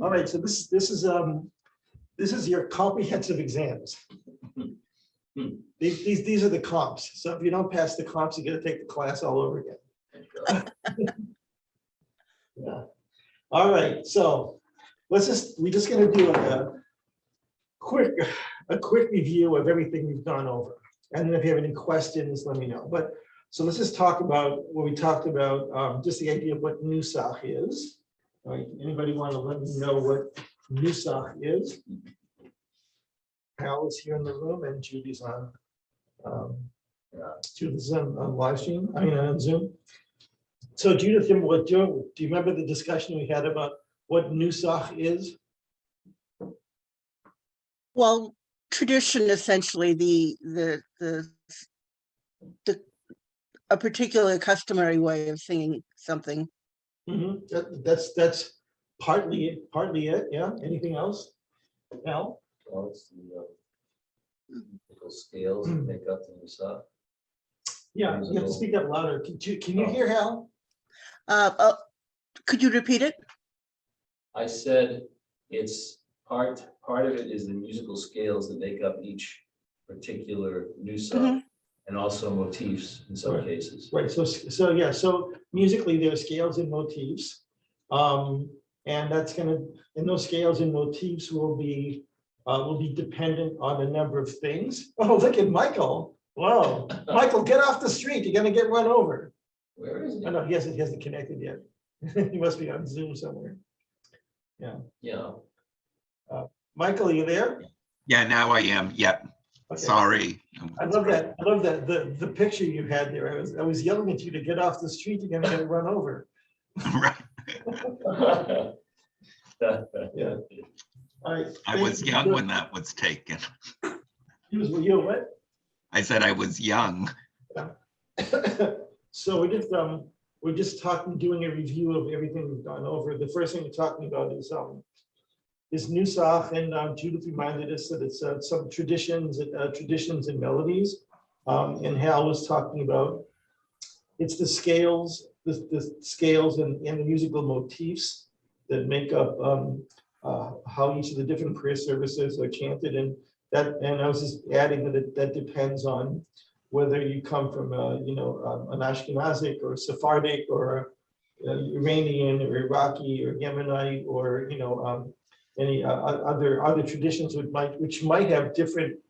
All right, so this is your comprehensive exams. These are the comps. So if you don't pass the comps, you got to take the class all over again. Yeah. All right, so we're just going to do a quick review of everything we've gone over. And then if you have any questions, let me know. But so let's just talk about what we talked about, just the idea of what Nusach is. All right, anybody want to let me know what Nusach is? Hal is here in the room and Judy's on live stream, on Zoom. So Judith, do you remember the discussion we had about what Nusach is? Well, tradition, essentially, a particular customary way of singing something. Mm-hmm. That's partly it. Yeah. Anything else? Al? Well, it's the musical scales that make up the Nusach. Yeah, you have to speak up louder. Can you hear Hal? Could you repeat it? I said it's part of it is the musical scales that make up each particular Nusach, and also motifs in some cases. Right. So yeah. So musically, there are scales and motifs, and those scales and motifs will be dependent on a number of things. Oh, look at Michael! Whoa, Michael, get off the street! You're gonna get run over. Where is it? I know he hasn't connected yet. He must be on Zoom somewhere. Yeah. Yeah. Michael, are you there? Yeah, now I am. Yep. Okay. Sorry. I love that. I love that the picture you had there. I was yelling at you to get off the street. You're gonna get run over. Right. Yeah. All right. I was young when that was taken. You were what? I said I was young. So we're just doing a review of everything we've gone over. The first thing we're talking about is Nusach, and Judith reminded us that it's some traditions and melodies. And Hal was talking about it's the scales, the scales and the musical motifs that make up how each of the different prayer services are chanted, and I was just adding that depends on whether you come from an Ashkenazic or Sephardic or Iranian or Iraqi or Yemenite or any other traditions which might have different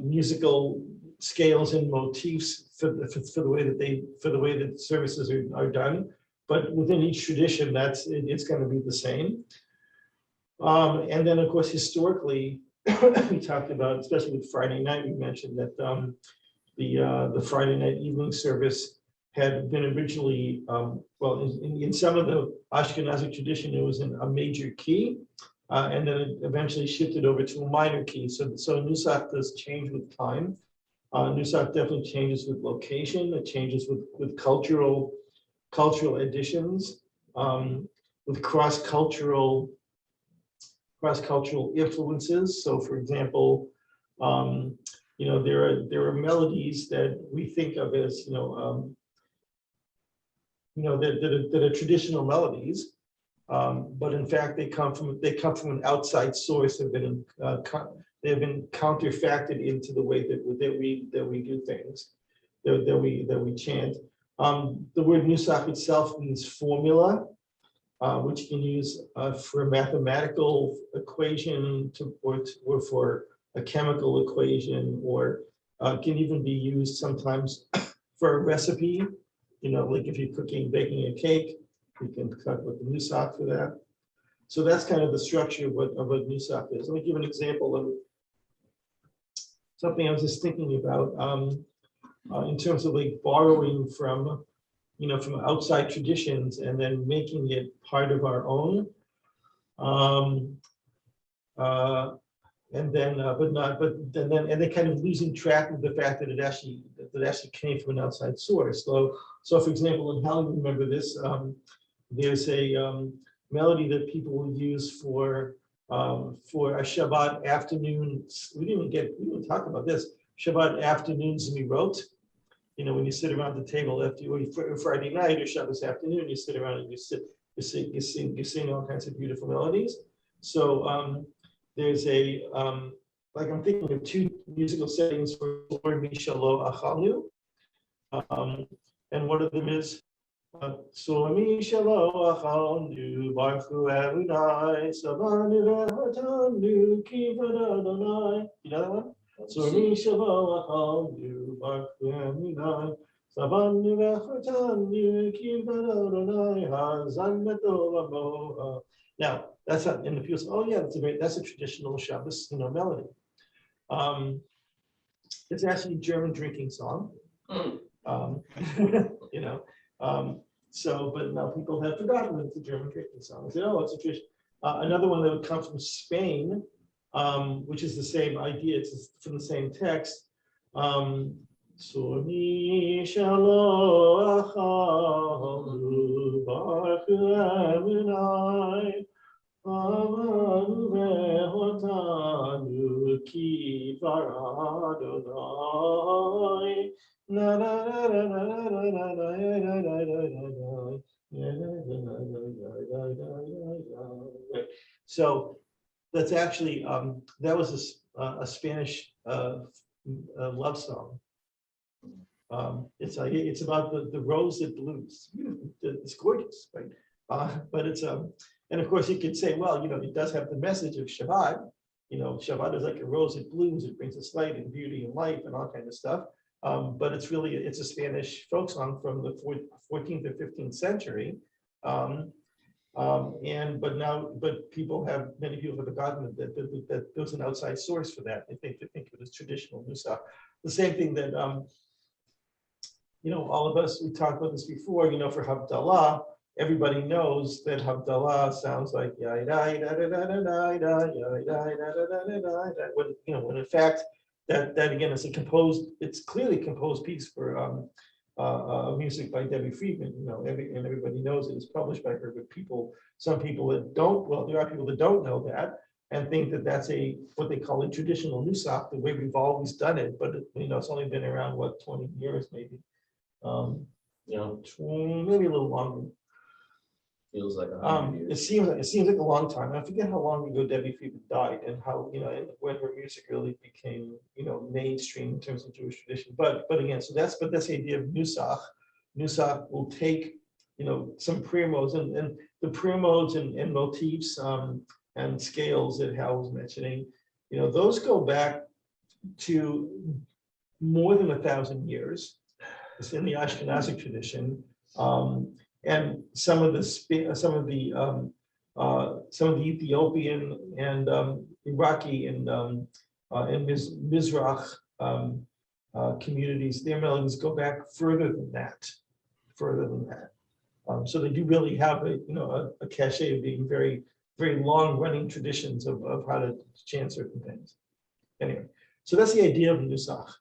musical scales and motifs for the way that services are done, but within each tradition it's going to be the same. And then of course historically we talked about, especially with Friday night, we mentioned that the Friday night evening service had been originally in some of the Ashkenazic tradition it was in a major key. And then it eventually shifted over to a minor key. So Nusach does change with time. Nusach definitely changes with location. It changes with cultural additions, with cross-cultural influences. So, for example, there are melodies that we think of as that are traditional melodies. But in fact, they come from an outside source. They've been counterfacted into the way that we do things, that we chant. The word Nusach itself means formula, which you can use for a mathematical equation or for a chemical equation, or can even be used sometimes for a recipe. Like if you're baking a cake. We can cut with the Nusach for that. So that's kind of the structure of what Nusach is. Let me give an example of something I was just thinking about in terms of like borrowing from outside traditions and then making it part of our own. And then kind of losing track of the fact that it actually came from an outside source. So for example, and how do you remember this? There's a melody that people will use for a Shabbat afternoon. We didn't talk about this. Shabbat afternoons we wrote. When you sit around the table after Friday night or Shabbos afternoon, you sit around and you sing all kinds of beautiful melodies. So there's a like I'm thinking of two musical settings for Lord Mishalo Achalu. And one of them is Somi Shalo Achalu Barchu Adonai Savanu Vehotanu Kivod Adonai. You know that one? Somi Shalo Achalu Barchu Adonai Savanu Vehotanu Kivod Adonai Hazan Meto Amo. Now that's not in the people say, oh yeah, that's a traditional Shabbos, melody. It's actually a German drinking song. So, but now people have forgotten that it's a German drinking song. They say, oh, it's a tradition. Another one that would come from Spain, which is the same idea. It's from the same text. Somi Shalo Achalu Barchu Adonai Avanu Vehotanu Kivod Adonai. So that's actually that was a Spanish love song. It's about the rose that blooms. It's gorgeous, right? But it's and of course you could say, well, it does have the message of Shabbat. Shabbat is like a rose that blooms. It brings us light and beauty and life and all kinds of stuff. But it's a Spanish folk song from the 14th or 15th century. But many people have forgotten that there's an outside source for that. They think of it as traditional Nusach. The same thing that, all of us, we talked about this before, for Havdalah, everybody knows that Havdalah sounds like when in fact, that again is it's clearly composed piece for music by Debbie Friedman, and everybody knows it is published by her, but some people that don't, well, there are people that don't know that and think that that's what they call a traditional Nusach, the way we've always done it, but it's only been around 20 years maybe, maybe a little longer. Feels like 100 It years. seems like a long time. I forget how long ago Debbie Friedman died and how and when her music really became mainstream in terms of Jewish tradition. But again, that's the idea of Nusach. Nusach will take some prayer modes and the prayer modes and motifs and scales that Hal was mentioning. Those go back to more than 1,000 years. It's in the Ashkenazic tradition. And some of the Ethiopian and Iraqi and Mizrach communities, their melodies go back further than that. So they do really have a cachet of being very, very long-running traditions of how to chant certain things. Anyway, so that's the idea of Nusach.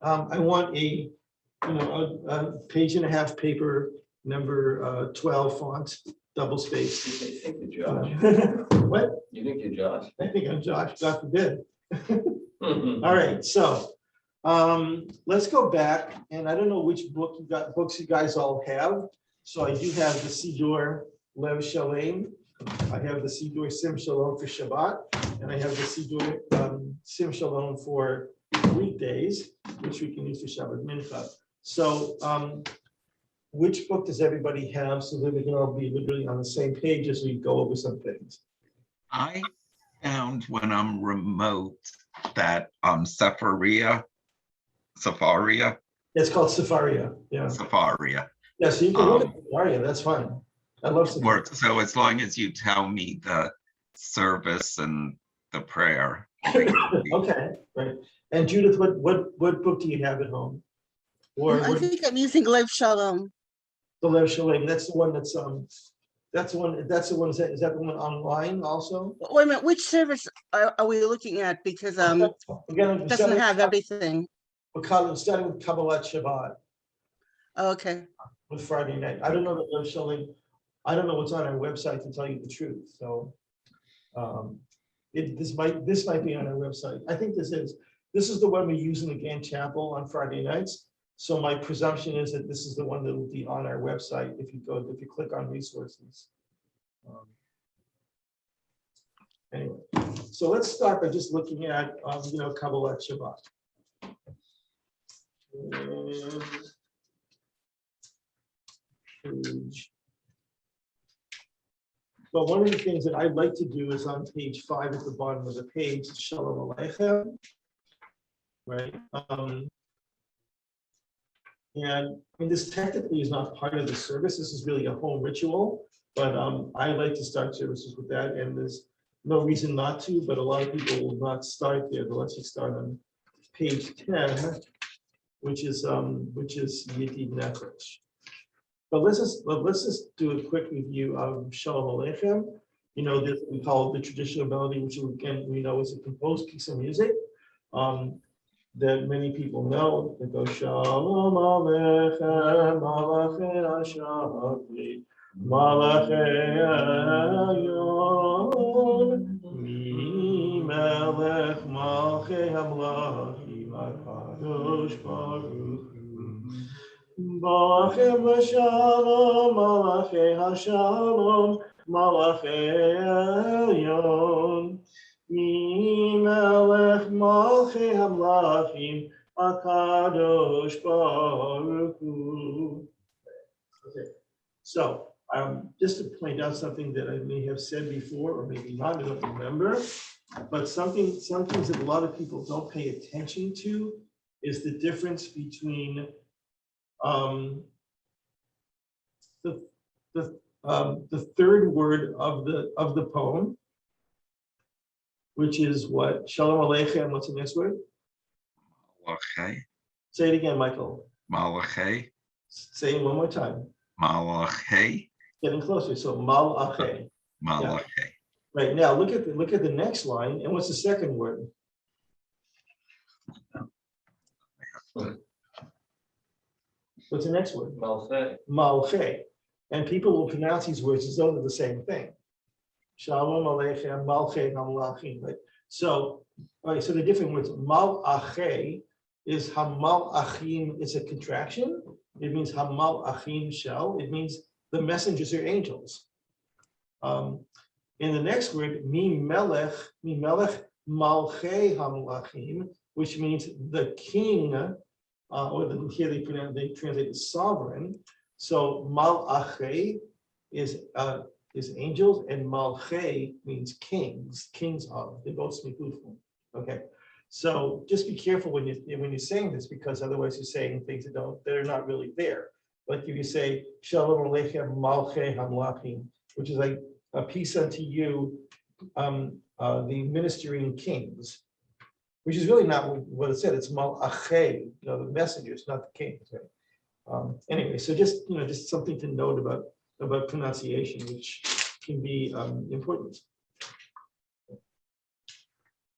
I want a page and a half paper, number 12 font, double spaced. You think you're Josh? What? You think you're Josh? I think I'm Josh, God forbid. All right, so let's go back, and I don't know which books you guys all have. So I do have the Siddur Lev Shalom. I have the Siddur Sim Shalom for Shabbat, and I have the Siddur Sim Shalom for weekdays, which we can use for Shabbat Mincha. So which book does everybody have so that we can all be literally on the same page as we go over some things? I found when I'm remote that Sepharia. It's called Sepharia. Yeah. Sepharia. Yeah, so you can look at Sepharia, that's fine. I love Sepharia. Works. So as long as you tell me the service and the prayer. Okay, right. And Judith, what book do you have at home? Or I think I'm using Lev Shalom. the Lev Shalom? That's the one is that the one online also? Wait a minute, which service are we looking at? Because Again, it doesn't have everything. We're starting with Kabbalat Shabbat Oh, okay. with Friday night. I don't know the Lev Shalom. I don't know what's on our website, to tell you the truth. So this might be on our website. I think this is the one we use in the Gann Chapel on Friday nights. So my presumption is that this is the one that will be on our website if you click on resources. Anyway, so let's start by just looking at, Kabbalat Shabbat. But one of the things that I'd like to do is on page 5 at the bottom of the page, Shalom Aleichem, right? And this technically is not part of the service. This is really a home ritual, but I like to start services with that, and there's no reason not to, but a lot of people will not start there. But let's just start on page 10, which is Yedid Nefesh. But let's just do a quick review of Shalom Aleichem. This we call it the traditional melody, which again we know is a composed piece of music that many people know. It goes Shalom Aleichem, Malachei Hashachri, Malachei Hayon, Mi Melech Malchei Hamlachim, HaKadosh Baruch Hu. Malachim Shalom, Malachei Hashalom, Malachei Elyon, Mi Melech Malchei Hamlachim, HaKadosh Baruch Hu. Okay, so just to point out something that I may have said before, or maybe not, I don't remember, but some things that a lot of people don't pay attention to is the difference between the third word of the poem, which is what? Shalom Aleichem. What's the next word? Malachei. Say it again, Michael. Malachei. Say it one more time. Malachei. Getting closer. So Malachei. Malachei. Yeah. Right now, look at the next line. And what's the second word? What's the next word? Malchei. Malchei. And people will pronounce these words as though they're the same thing. Shalom Aleichem, Malchei Hamlachim. Right? So, all right, so the different words. Malachei is Hamalachim. It's a contraction. It means Hamalachim shel. It means the messengers are angels. In the next word, Mi Melech Malchei Hamlachim, which means the king. Here they translate it sovereign. So Malachei is angels, and Malchei means kings of. They both speak Ufum. Okay, so just be careful when you're saying this, because otherwise you're saying things that are not really there. Like if you say Shalom Aleichem Malchei Hamlachim, which is like a peace unto you, the ministering kings. Which is really not what it said. It's Malachei, the messengers, not the kings. Right? Anyway, so just something to note about pronunciation, which can be important.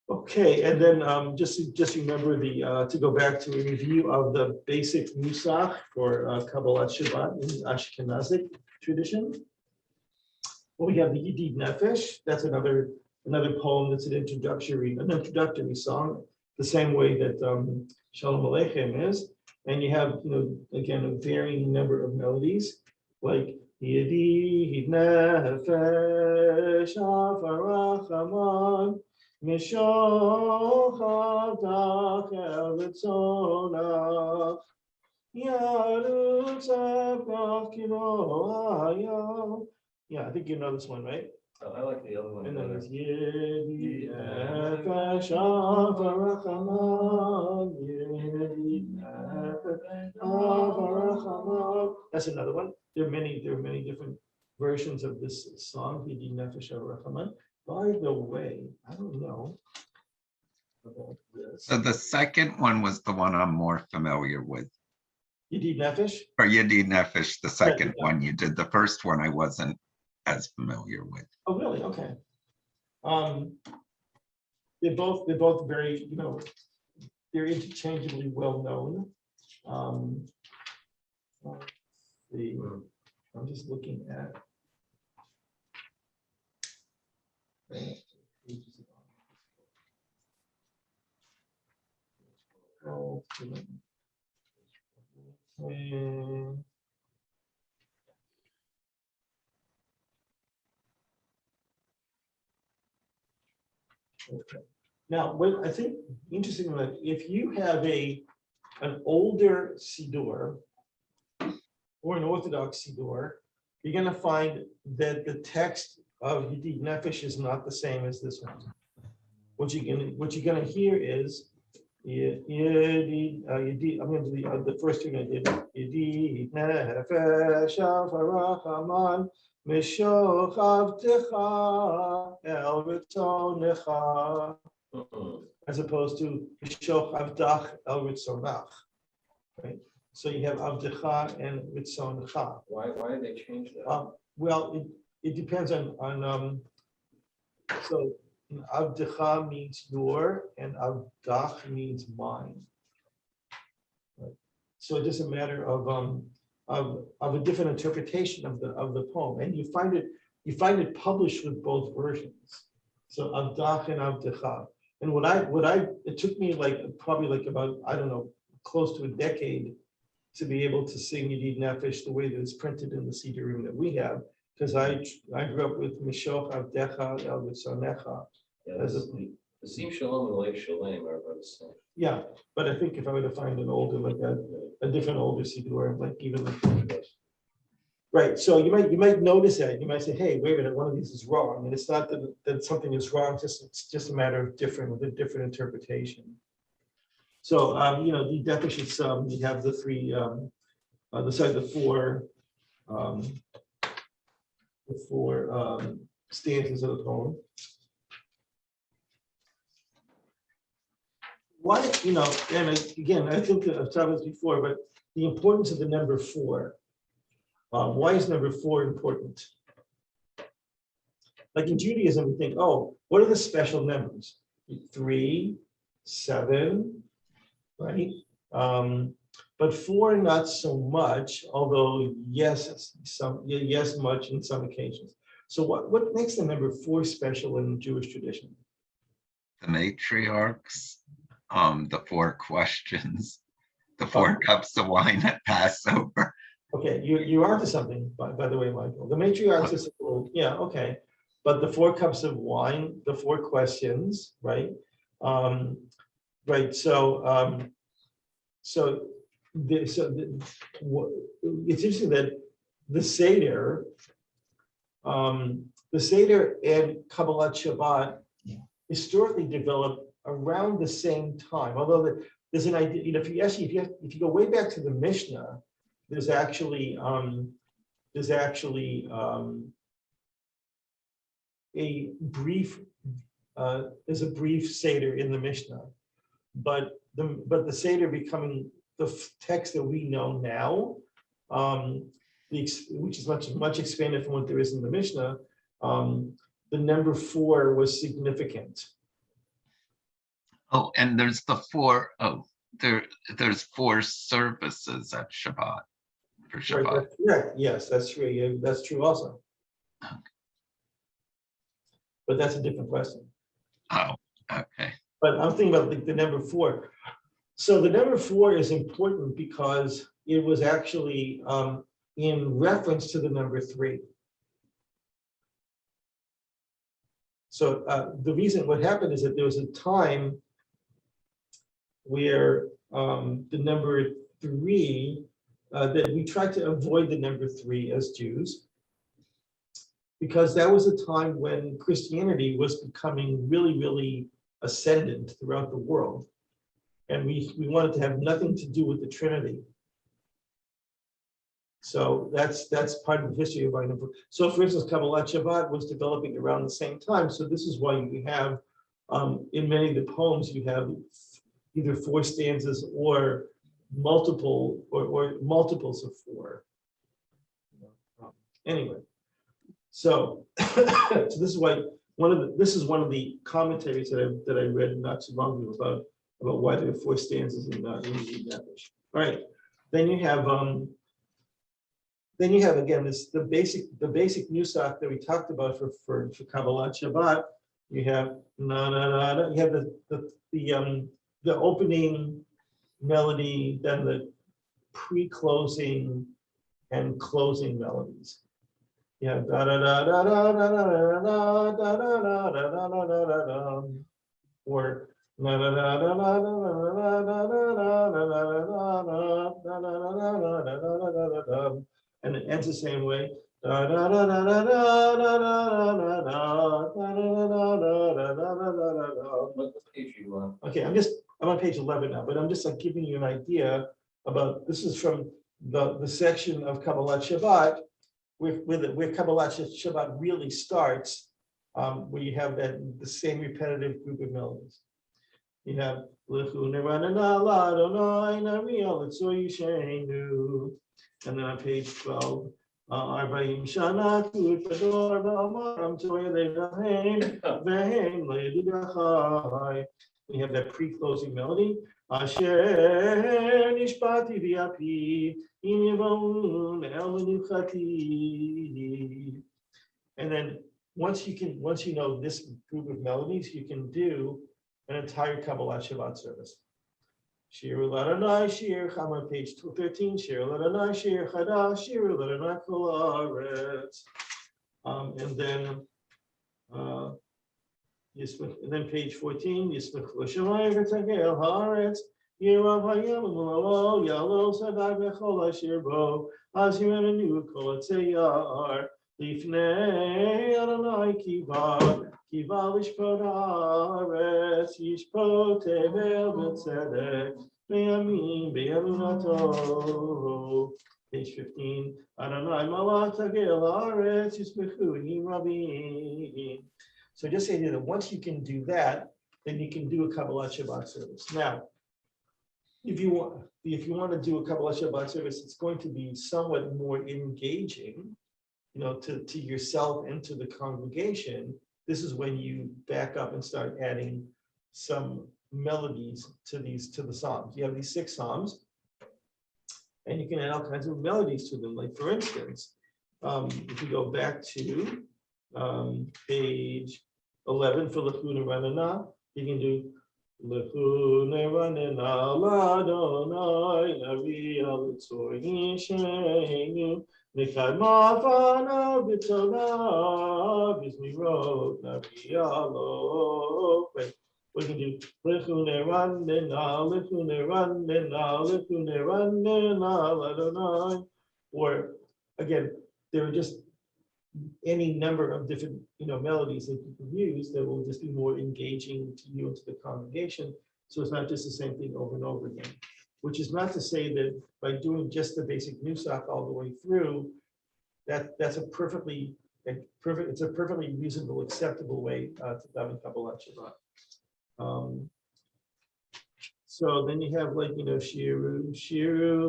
Okay, and then just remember to go back to a review of the basic Nusach for Kabbalat Shabbat in Ashkenazic tradition. Well, we have the Yedid Nefesh. That's another poem that's an introductory song, the same way that Shalom Aleichem is. And you have, again, a varying number of melodies, like Yedid Nefesh Afarachaman Mishochav El Ritzonach Yarutz Evkach Kilo. Yeah, I think you know this one, right? Oh, I like the other one. And then better. it's Yedid Nefesh Avarachaman, Yedid Nefesh Avarachaman. That's another one. There are many different versions of this song, Yedid Nefesh Avarachaman. By the way, I don't know about this. So the second one was the one I'm more familiar with. Yedid Nefesh? Or Yedid Nefesh, the second Yeah. one you did. The first one I wasn't as familiar with. Oh, really? Okay. They're both very, they're interchangeably well known. Let's see. I'm just looking at. Okay. Now, what I think interesting, like if you have an older Siddur or an Orthodox Siddur, you're going to find that the text of Yedid Nefesh is not the same as this one. What you're gonna hear is Yedid, I'm going to do the first two I did. Yedid Nefesh Avarachaman Mishoch Avtecha El Ritzonecha, as opposed to Mishoch Avdach El Ritzonach. Right. So you have Avdecha and Ritzonecha. Why did they change that? Well, it depends on so Avdecha means your and Avdach means mine. Right. So it's just a matter of a different interpretation of the poem, and you find it published with both versions. So Avdach and Avdecha. And it took me probably about, I don't know, close to a decade to be able to sing Yedid Nefesh the way that it's printed in the Siddurim that we have, because I grew up with Mishoch Avdecha El Ritzonecha. Yeah, the Sim Shalom and the Lake Shalom are about the same. Yeah, but I think if I were to find an older, a different older Siddur, right. So you might notice that. You might say, hey, wait a minute, one of these is wrong. And it's not that something is wrong, it's just a matter of different interpretation. So the definitions, you have the three, the four stanzas of the poem. Why, and again, I think I've talked about this before, but the importance of the number 4. Why is number 4 important? Like in Judaism, we think, oh, what are the special numbers? 3, 7, right? But 4, not so much, although yes, much in some occasions. So what makes the number 4 special in Jewish tradition? The matriarchs, the 4 questions, the 4 cups of wine at Passover. Okay, you're onto something, by the way, Michael. The matriarchs is a little, yeah, okay. But the 4 cups of wine, the 4 questions, right? Right. So it's interesting that the Seder and Kabbalat Shabbat historically developed around the same time. Although there's an idea, if you go way back to the Mishnah, there's actually a brief Seder in the Mishnah, but the Seder becoming the text that we know now, which is much expanded from what there is in the Mishnah. The number 4 was significant. Oh, and there's the 4. Oh, there's 4 services at Shabbat for Shabbat. Right, that's correct. Yes, that's true. Yeah, that's true also. Okay. But that's a different question. Oh, okay. But I'm thinking about the number 4. So the number 4 is important because it was actually in reference to the number 3. So what happened is that there was a time where the number 3, that we tried to avoid the number 3 as Jews, because that was a time when Christianity was becoming really, really ascendant throughout the world. And we wanted to have nothing to do with the Trinity. So that's part of the history of our number. So for instance, Kabbalat Shabbat was developing around the same time. So this is why you have, in many of the poems, you have either 4 stanzas or multiples of 4. Anyway, so this is why this is one of the commentaries that I read not too long ago about why there are 4 stanzas in Yedid Nefesh. All right, then you have again the basic Nusach that we talked about for Kabbalat Shabbat. You have you have the opening melody, then pre-closing and closing melodies. Yeah, da da da da da da da da da da da da da da da, or da da da da da da da da da, and it ends the same way. Da da da da da da da da da da. What page you want? Okay, I'm on page 11 now, but I'm just like giving you an idea about, this is from the section of Kabbalat Shabbat, where Kabbalat Shabbat really starts, where you have the same repetitive group of melodies. You have and then on page 12, Arba'im Shana Kud Fador Ba'amaram Toile Vehem Le'edidachai. We have that pre-closing melody. Asher Nishpati V'api Im Yevon El Menuchati. And then once you know this group of melodies, you can do an entire Kabbalat Shabbat service. Shir Ladonai Shir Cham on page 13. Shir Ladonai Shir Chadash Shir Ladonai Kol Haaretz. And then page 14. Yismech L'Shamayim V'Tagel Haaretz. Yirav Hayam L'Lo Yalo Sadai V'Chol Asher Bo Az Yirenu Kol Tzeyar Lifnei Adonai Kiva. Kiva Lishpot Haaretz Yishpot Tevel B'Tzedek Be'yamin Be'yamunato. Page 15. Adonai Malach Tagel Haaretz Yismechu Nim Rabim. So just say that once you can do that, then you can do a Kabbalat Shabbat service. Now, if you want to do a Kabbalat Shabbat service, it's going to be somewhat more engaging, to yourself and to the congregation. This is when you back up and start adding some melodies to the psalms. You have these 6 psalms, and you can add all kinds of melodies to them. Like for instance, if you go back to page 11 for Lechuna Ranana, you can do Lechuna Ranana Ladonai Navi Alitzor Yishenu Mikad Mafana B'Tona B'Zmirot Navi Alo. We can do Lechuna Ranana Lechuna Ranana Lechuna Ranana Ladonai. Or again, there are just any number of different melodies that you can use that will just be more engaging to you and to the congregation. So it's not just the same thing over and over again, which is not to say that by doing just the basic Nusach all the way through, that's a perfectly reasonable, acceptable way to daven Kabbalat Shabbat. So then you have Shiru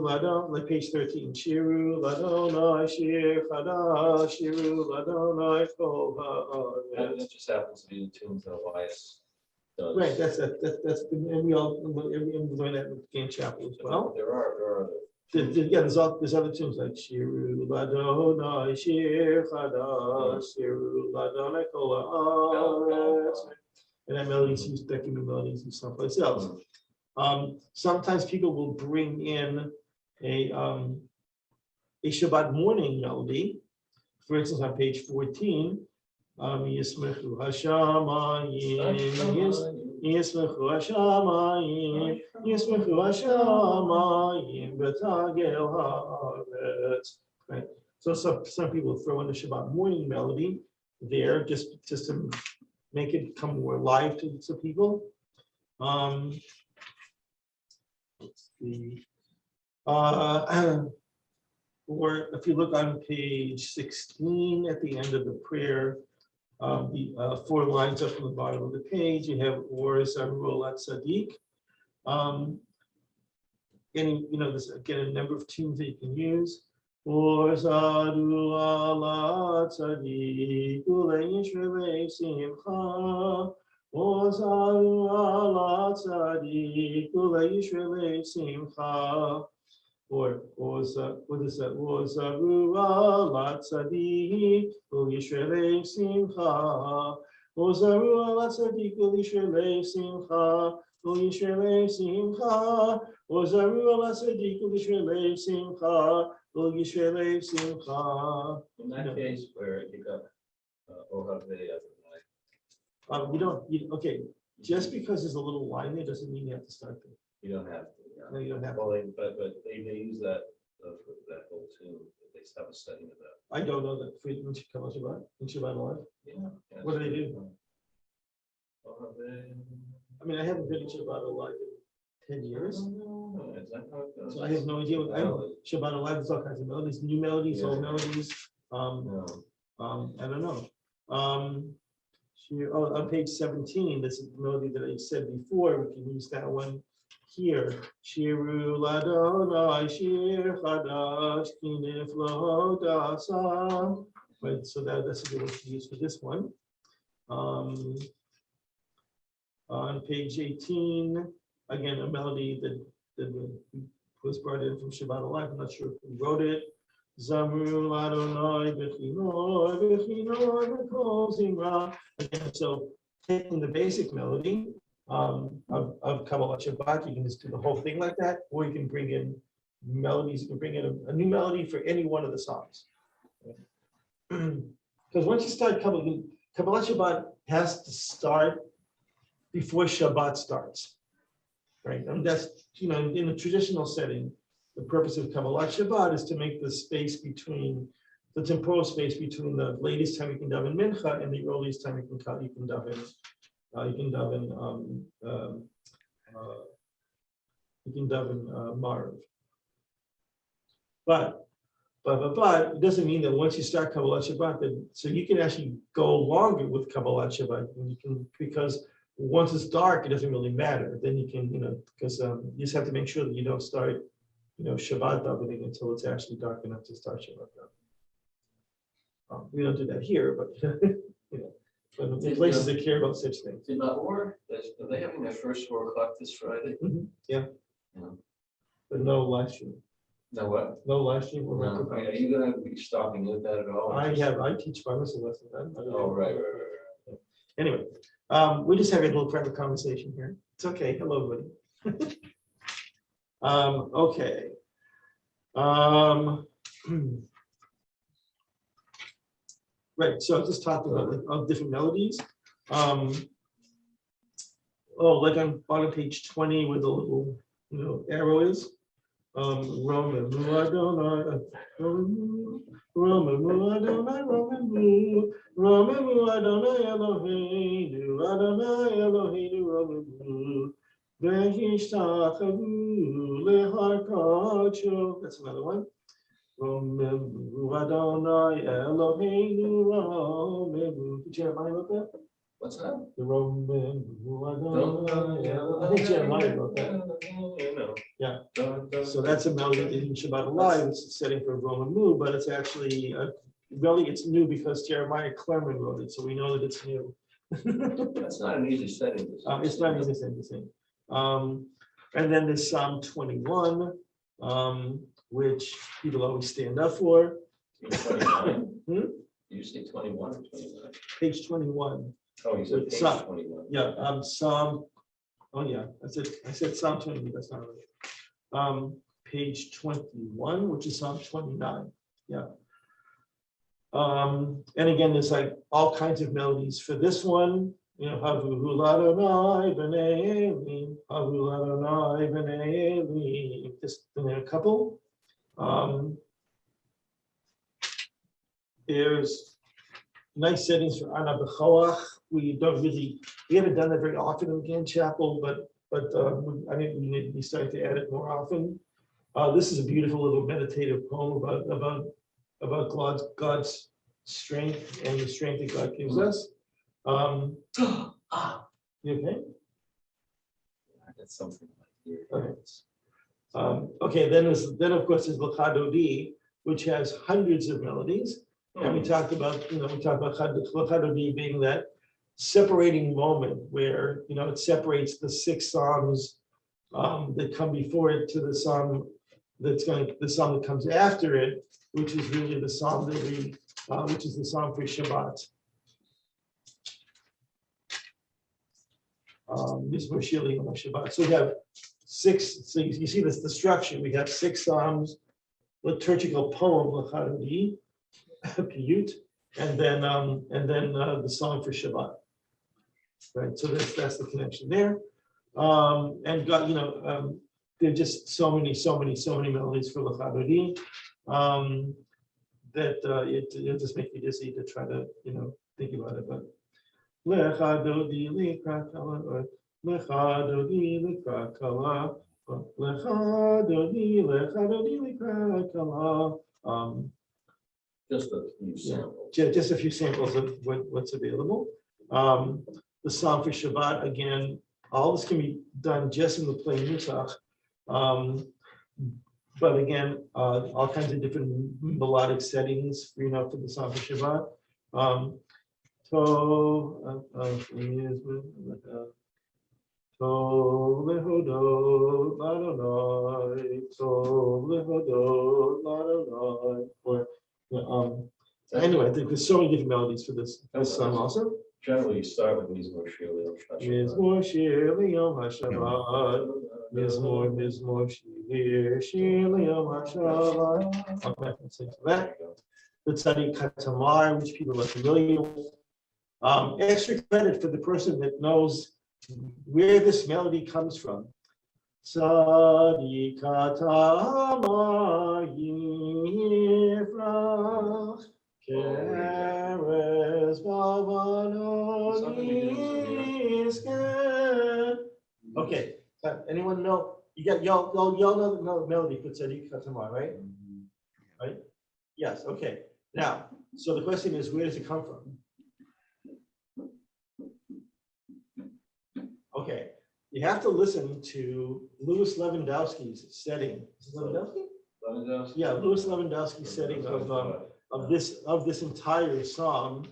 Ladon, like page 13. Shiru Ladonai Shir Chadash Shiru Ladonai Kol Haaretz. That just happens to be the tunes that Elias does. Right, that's and we learn that in Game Chapel as well. There are There's other tunes like Shiru Ladonai Shir Chadash Shiru Ladonai Kol Haaretz. And that can be melodies used someplace else. Sometimes people will bring in a Shabbat morning melody. For instance, on page 14, Yismechu Hashamayim, Yismechu Hashamayim, Yismechu Hashamayim, B'Tagel Haaretz. Right. So some people throw in the Shabbat morning melody there just to make it come more live to people. Let's see. Or if you look on page 16 at the end of the prayer, the 4 lines up from the bottom of the page, you have Or Zaru Alat Sadiq. There's again a number of tunes that you can use. Or Zaru Alat Sadiq, Ulei Yishrei Simcha. Ozaru ala tzadik ulei yishrei simcha. Or what is that? Ozaru ala tzadik ulei yishrei simcha. Ozaru ala tzadik ulei yishrei simcha. Lo Yisrael Simcha, Ozaru Ala Sadiq Yisrael Simcha, Lo Yisrael Simcha. In that case where you got Ohave Adonai, You don't, okay, just because there's a little line there doesn't mean you have to start there. you don't have to. Yeah. No, you don't have to. Well, but they use that for that whole tune. They have a study of that. I don't know that Friedman should come on Shabbat, in Shabbat alive. Yeah. What do they do? Ohave. I mean, I haven't been in Shabbat alive in 10 years, Oh, is that how it goes? so I have no idea. I know Shabbat alive is all kinds of melodies, new melodies, old Yeah. melodies. No. I don't know. On page 17, this is the melody that I said before. We can use that one here. Shiru ladonai shir chadash ki niflo dasa. Right, so that's a good one to use for this one. On page 18, again, a melody that was brought in from Shabbat Alive. I'm not sure who wrote it. Zamru Adonai b'chinoi b'chinoi b'kol zimra. Again, so taking the basic melody of Kabbalah Shabbat, you can just do the whole thing like that, or you can bring in melodies. You can bring in a new melody for any one of the songs. Because once you start Kabbalah Shabbat has to start before Shabbat starts, right? And that's, in a traditional setting, the purpose of Kabbalah Shabbat is to make the space between, the temporal space between the latest time you can daven Mincha and the earliest time you can daven Marv. But it doesn't mean that once you start Kabbalah Shabbat, so you can actually go longer with Kabbalah Shabbat, and you can, because once it's dark, it doesn't really matter. Then you can, because you just have to make sure that you don't start, Shabbat davening until it's actually dark enough to start Shabbat davening. We don't do that here, but but the places that care about such things. Did Lahore, are they having their first 4 o'clock this Friday? Yeah. Yeah. But no live stream. No what? No live stream. No. Are you gonna be stopping with that at all? I teach by myself lessons. Oh, right. Anyway, we're just having a little private conversation here. It's okay. Hello, everybody. Okay. Right. So just talking about different melodies. Like on bottom page 20, where the little arrow is. Roman Adonai, Eloheinu, Adonai Eloheinu, Roman. That's another one. Adonai Eloheinu, Roman. Did Jeremiah look that? What's that? The Roman Adonai. I think Jeremiah wrote that. Yeah. So that's a melody in Shabbat Alive. It's a setting for Roman Mu, but it's actually really it's new because Jeremiah Clermont wrote it, so we know that it's new. That's not an easy setting. It's not easy to sing. And then there's Psalm 21, which people always stand up for. 29. You say 21 or 29? Page 21. Oh, you said page Psalm, 21. Yeah, Psalm. Oh yeah, I said Psalm 20. That's not right. Page 21, which is Psalm 29. Yeah. And again, there's like all kinds of melodies for this one. Havu Ladonai b'nei Elim, Havu Ladonai b'nei Elim. Just a couple. There's nice settings for Ana B'choach. We haven't done that very often in Gan Chapel, but I think we need to be starting to add it more often. This is a beautiful little meditative poem about God's strength and the strength that God gives us. You okay? That's something like here. Okay. Then of course there's L'chadodi, which has hundreds of melodies. And we talked about L'chadodi being that separating moment where it separates the 6 psalms that come before it to the psalm that comes after it, which is really the psalm which is the psalm for Shabbat. Mizmor Shir L'Yom HaShabbat. So we have six, so you see this, the structure, we have 6 psalms, liturgical poem, L'Chadodi, Piyut, and then the song for Shabbat. Right, so that's the connection there. And God, there are just so many melodies for L'Chadodi that it'll just make you dizzy to try to think about it. But L'Chadodi L'Krakala, or L'Chadodi L'Krakala, L'Chadodi L'Krakala. Just a few samples. Just a few samples of what's available. The song for Shabbat, again, all this can be done just in the plain Nusach. But again, all kinds of different melodic settings, for the song for Shabbat. Anyway, I think there's so many different melodies for this song also. Generally, you start with Mizmor Shir L'Yom HaShabbat. Mizmor Shir L'Yom HaShabbat. Mizmor Shir L'Yom HaShabbat. Okay, let's say that. The Tzaddik Katamar, which people are familiar with. Extra credit for the person that knows where this melody comes from. Tzaddik Katamar Yifrach. Okay, anyone know? Y'all know the melody for Tzaddik Katamar, right? Right? Yes, okay. Now, so the question is, where does it come from? Okay, you have to listen to Louis Lewandowski's setting. Is it Lewandowski? Yeah, Louis Lewandowski's setting of this entire song.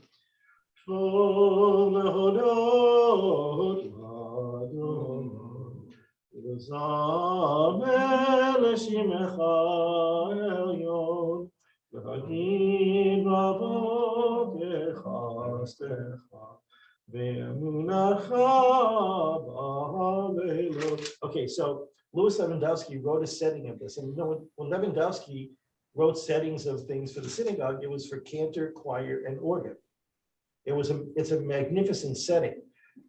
Okay, so Louis Lewandowski wrote a setting of this, and when Lewandowski wrote settings of things for the synagogue, it was for cantor, choir, and organ. It's a magnificent setting,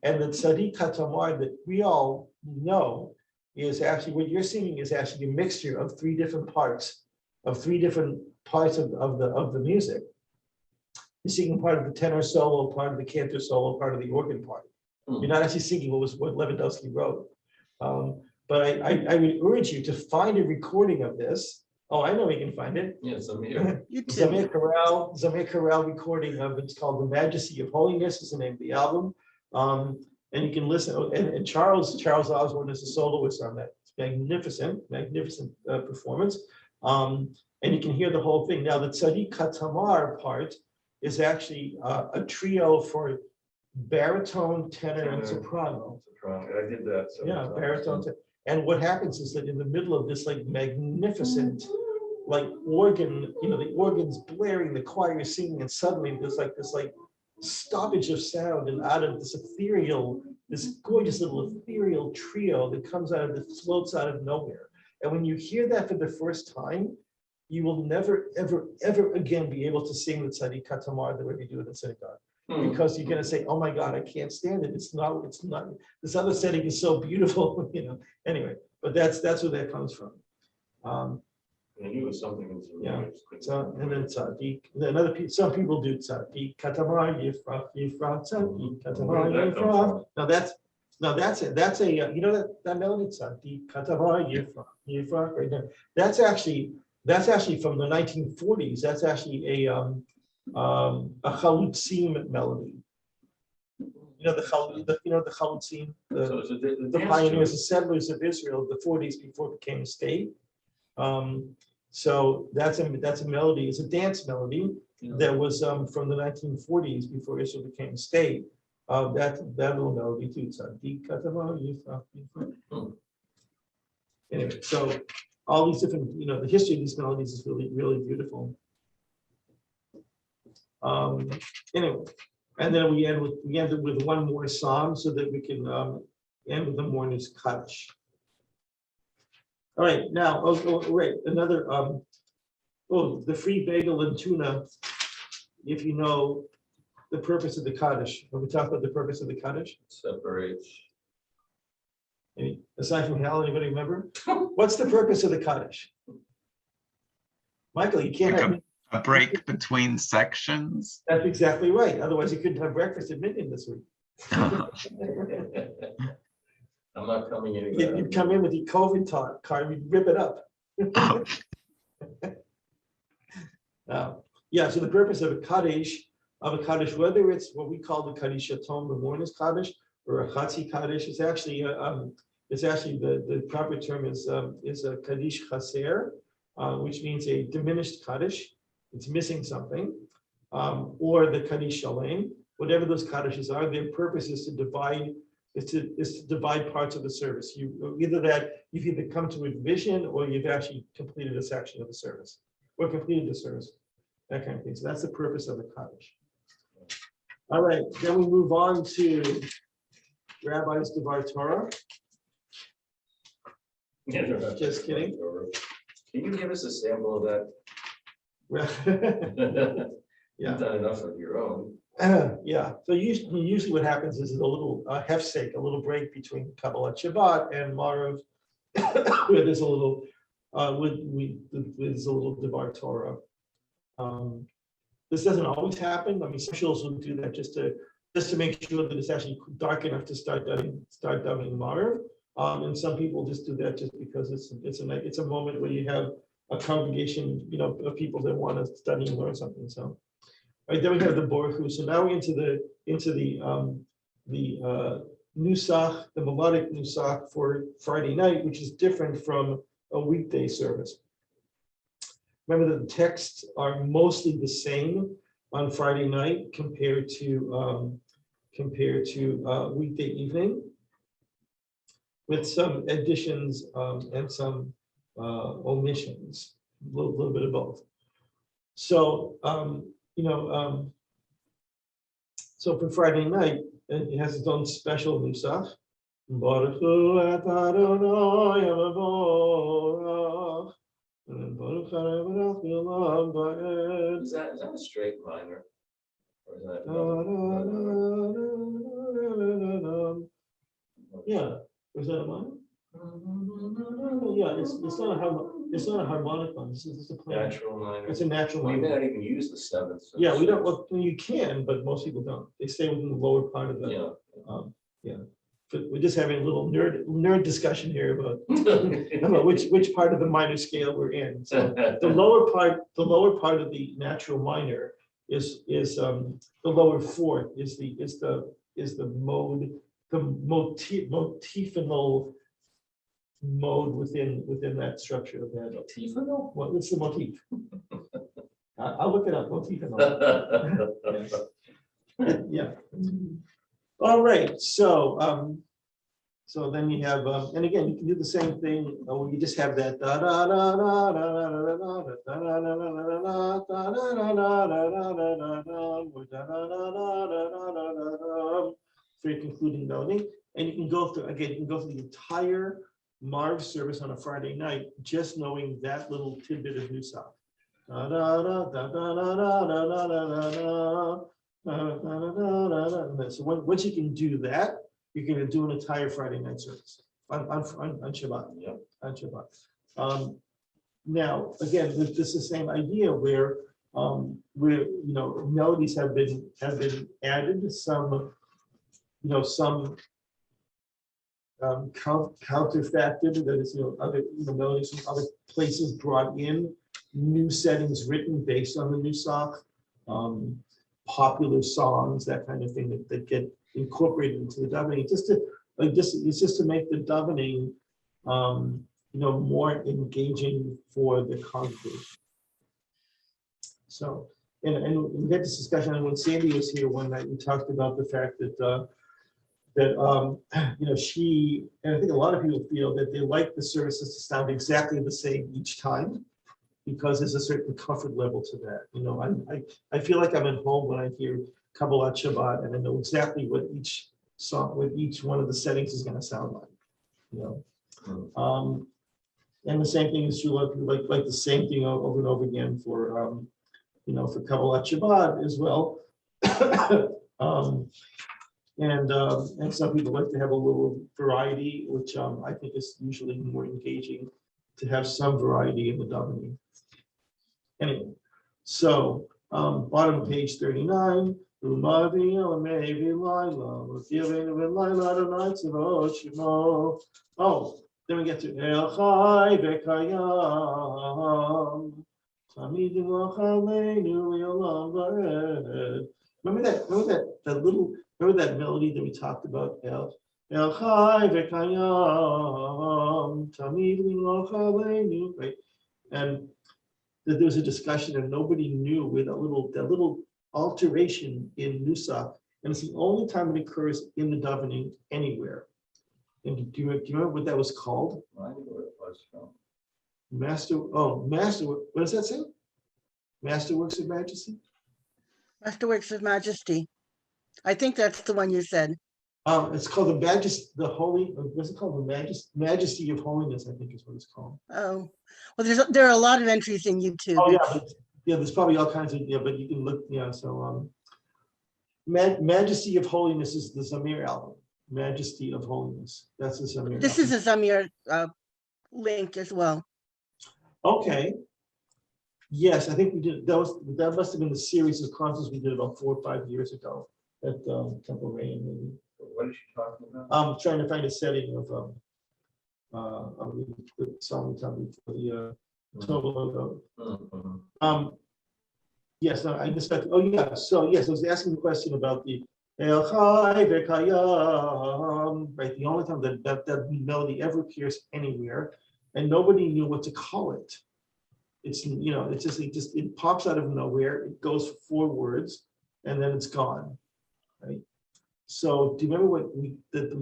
and the Tzaddik Katamar that we all know is actually what you're singing is actually a mixture of three different parts of the music. You're singing part of the tenor solo, part of the cantor solo, part of the organ part. You're not actually singing what Lewandowski wrote. But I would urge you to find a recording of this. Oh, I know we can find it. Yeah, Zamir. Zamir Chorale recording of it's called The Majesty of Holiness is the name of the album. And you can listen. And Charles Osborne is a soloist on that. It's magnificent performance. And you can hear the whole thing. Now the Tzaddik Katamar part is actually a trio for baritone, tenor, and soprano. I did that. Yeah, baritone. And what happens is that in the middle of this magnificent organ, the organ's blaring, the choir is singing, and suddenly there's this stoppage of sound, and out of this gorgeous little ethereal trio that floats out of nowhere. And when you hear that for the first time, you will never, ever, ever again be able to sing the Tzaddik Katamar the way we do it in synagogue. Because you're going to say, oh my God, I can't stand it. It's not, this other setting is so beautiful, Anyway, but that's where that comes from. I knew it was something. Yeah. So, and then Tzaddik, some people do Tzaddik Katamar Yifrach, Tzaddik Katamar Yifrach. Now that's it. That's that melody, Tzaddik Katamar Yifrach, right there. That's actually from the 1940s. That's actually a chalutzim melody. The chalutzim, the pioneers, the settlers of Israel, the 40s before it became a state. So that's a melody. It's a dance melody that was from the 1940s before Israel became a state. That little melody too. Anyway, so all these different, the history of these melodies is really, really beautiful. Anyway, and then we end with one more psalm so that we can and with the morning's Kaddish. All right, now, wait, another, the free bagel and tuna, if you know the purpose of the Kaddish. When we talk about the purpose of the Kaddish, Separates. aside from Hal, anybody remember? What's the purpose of the Kaddish? Michael, you can't Like have, a break between sections. that's exactly right. Otherwise, you couldn't have breakfast at Minion this week. I'm not coming in. You'd come in with your COVID card, you'd rip it up. Yeah, so the purpose of a Kaddish, whether it's what we call the Kaddish Atom, the morning's Kaddish, or a Chatzi Kaddish, it's actually the proper term is a Kaddish Chaser, which means a diminished Kaddish. It's missing something, or the Kaddish Shalom, whatever those Kaddishes are. Their purpose is to divide parts of the service. You've either come to a division or you've actually completed a section of the service, or completed the service, that kind of thing. So that's the purpose of the Kaddish. All right, then we move on to Rabbi's Devar Torah. Just kidding. Can you give us a sample of that? Yeah. You've done enough of your own. Yeah, so usually what happens is a little hefsek, a little break between Kabbalat Shabbat and Marav, where there's a little, there's a little Devar Torah. This doesn't always happen. I mean, some shuls will do that just to make sure that it's actually dark enough to start davening Marav. And some people just do that just because it's a moment where you have a congregation, of people that want to study and learn something. So. Right, then we have the Baruch. So now we're into the Nusach, the melodic Nusach for Friday night, which is different from a weekday service. Remember that the texts are mostly the same on Friday night compared to weekday evening, with some additions and some omissions, a little bit of both. So. So for Friday night, it has its own special Nusach. Baruch hu et Adonai Yavavorach. Is that a straight minor? Or is that Yeah, is that a minor? Yeah, it's not a harmonic one. It's a plain. natural minor? It's a natural We may minor. not even use the seventh. so Yeah, we don't. sixth. Well, you can, but most people don't. They stay within the lower part of the. Yeah. But we're just having a little nerd discussion here about which part of the minor scale we're in. So the lower part of the natural minor is the lower fourth is the mode, the motifinal mode within that structure of that. Motifinal? Well, it's the motif. I'll look it up. Motifinal. Yeah. All right. So so then you have and again you can do the same thing. You just have that da da da da da da da da for your concluding melody, and you can go through the entire Marv service on a Friday night, just knowing that little tidbit of Nusach. So once you can do that, you're going to do an entire Friday night service on Shabbat. Yep. On Shabbat. Now, again, this is the same idea where melodies have been added, some counterfacted, that is, other melodies from other places brought in, new settings written based on the Nusach, popular songs, that kind of thing that get incorporated into the davening, it's just to make the davening more engaging for the congregation. So, and we had this discussion, and when Sandy was here one night, we talked about the fact that she, and I think a lot of people feel that they like the services to sound exactly the same each time, because there's a certain comfort level to that. I feel like I'm at home when I hear Kabbalat Shabbat, and I know exactly what each song, what each one of the settings is going to sound like, you know. And the same thing is true, like the same thing over and over again for, you know, for Kabbalat Shabbat as well. And some people like to have a little variety, which I think is usually more engaging to have some variety in the davening. Anyway, so bottom of page 39. Oh, then we get to El Chai V'Kayam. Remember that melody that we talked about? El Chai V'Kayam. Right? And that there was a discussion and nobody knew with that little alteration in Nusach, and it's the only time it occurs in the davening anywhere. And do you remember what that was called? I think it was from. Master. What does that say? Masterworks of Majesty. Masterworks of Majesty. I think that's the one you said. It's called the what's it called? The Majesty of Holiness, I think is what it's called. Oh, well, there are a lot of entries in YouTube. Oh yeah, there's probably all kinds of, but you can look, so Majesty of Holiness is the Zamir album. Majesty of Holiness. That's the Zamir. This album. is a Zamir link as well. Okay. Yes, I think we did. That must have been the series of concerts we did about 4 or 5 years ago at Temple Rain. Maybe. What is she talking about? I'm trying to find a setting of the song for the total. Yes, no, I just got. Oh yeah. So yes, I was asking the question about the El Chai V'Kayam. Right, the only time that melody ever appears anywhere, and nobody knew what to call it. It's it pops out of nowhere. It goes for 4 words, and then it's gone. Right. So do you remember we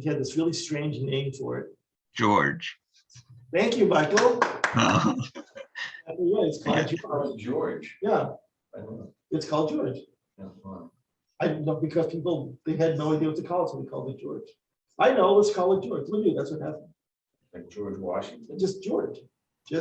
had this really strange name for it? George. Thank you, Michael. Oh. Yeah, it's called George. Yeah, I don't know. it's called George. Yeah, wow. I know because they had no idea what to call it, so we called it George. I know, let's call it George. Look at you, that's what happened. Like George Washington. Just George. You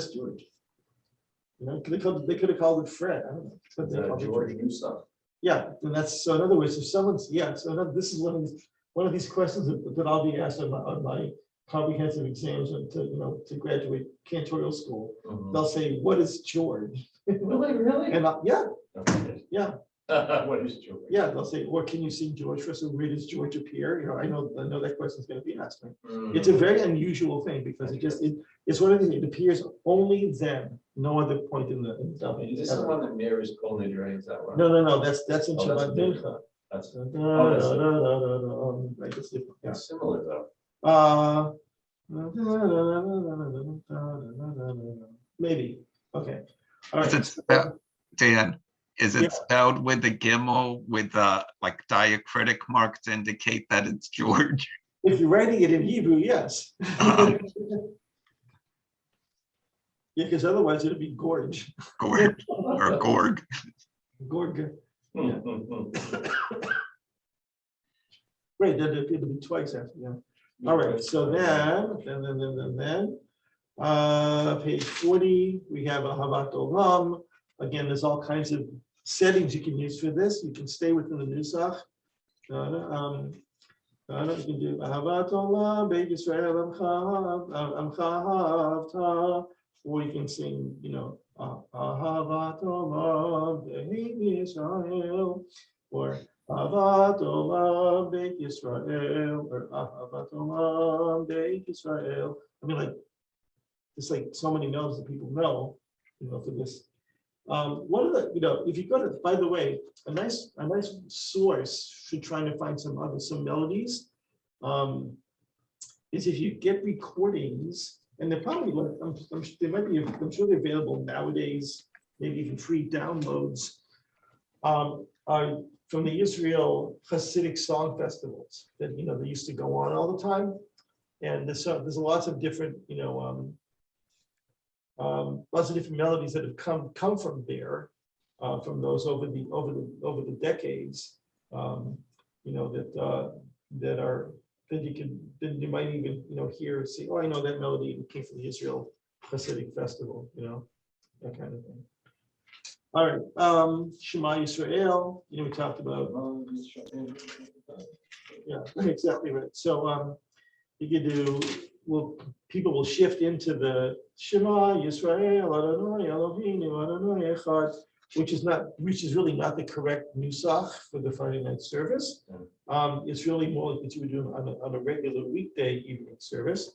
know, they could have called it Fred. I don't know. But they called it George Nusach. Yeah, and that's so. In other words, if someone's this is one of these questions that I'll be asked on my comprehensive exams to graduate cantorial school. They'll say, "What is George?" Really? And yeah. What is George? Yeah, they'll say, "Or can you sing George for us? So where does George appear?" I know that question is going to be asked. It's a very unusual thing because it's one of the things. It appears only then, no other point in the davening. Is this the one that mirrors Kol Nidrei? Is that one? No, that's in Shabbat Mincha. That's Right, it's different. Yeah. it's similar though. Maybe. Okay. All Is right. it spelled, Dan, is it Yeah. spelled with the gimel with the like diacritic mark to indicate that it's George? If you're writing it in Hebrew, yes. Uh-huh. Yeah, because otherwise it'd be gorge. Gorg or Gorg. Gorg. Yeah. Right, it'll be twice after, yeah. All right, so then, page 40, we have a Havat Olam. Again, there's all kinds of settings you can use for this. You can stay within the Nusach. You can do Havat Olam, Beit Yisrael, Amcha Havta, or you can sing, Havat Olam, Beit Yisrael, or Ahavat Olam Beit Yisrael, or Ahavat Olam Beit Yisrael. I mean, it's like so many melodies that people know, for this. One of the, if you go to, by the way, a nice source for trying to find some melodies is if you get recordings, and they're probably, I'm sure they're available nowadays, maybe even free downloads. From the Israel Hasidic song festivals that they used to go on all the time, and there's lots of different melodies that have come from there, from those over the decades, that then you might even, hear, say, oh, I know that melody, it came from the Israel Hasidic festival, that kind of thing. All right, Shema Yisrael, we talked about, yeah, exactly right. So you could do, people will shift into the Shema Yisrael Adonai Eloheinu Adonai Echad, which is really not the correct Nusach for the Friday night service. It's really more like what you would do on a regular weekday evening service,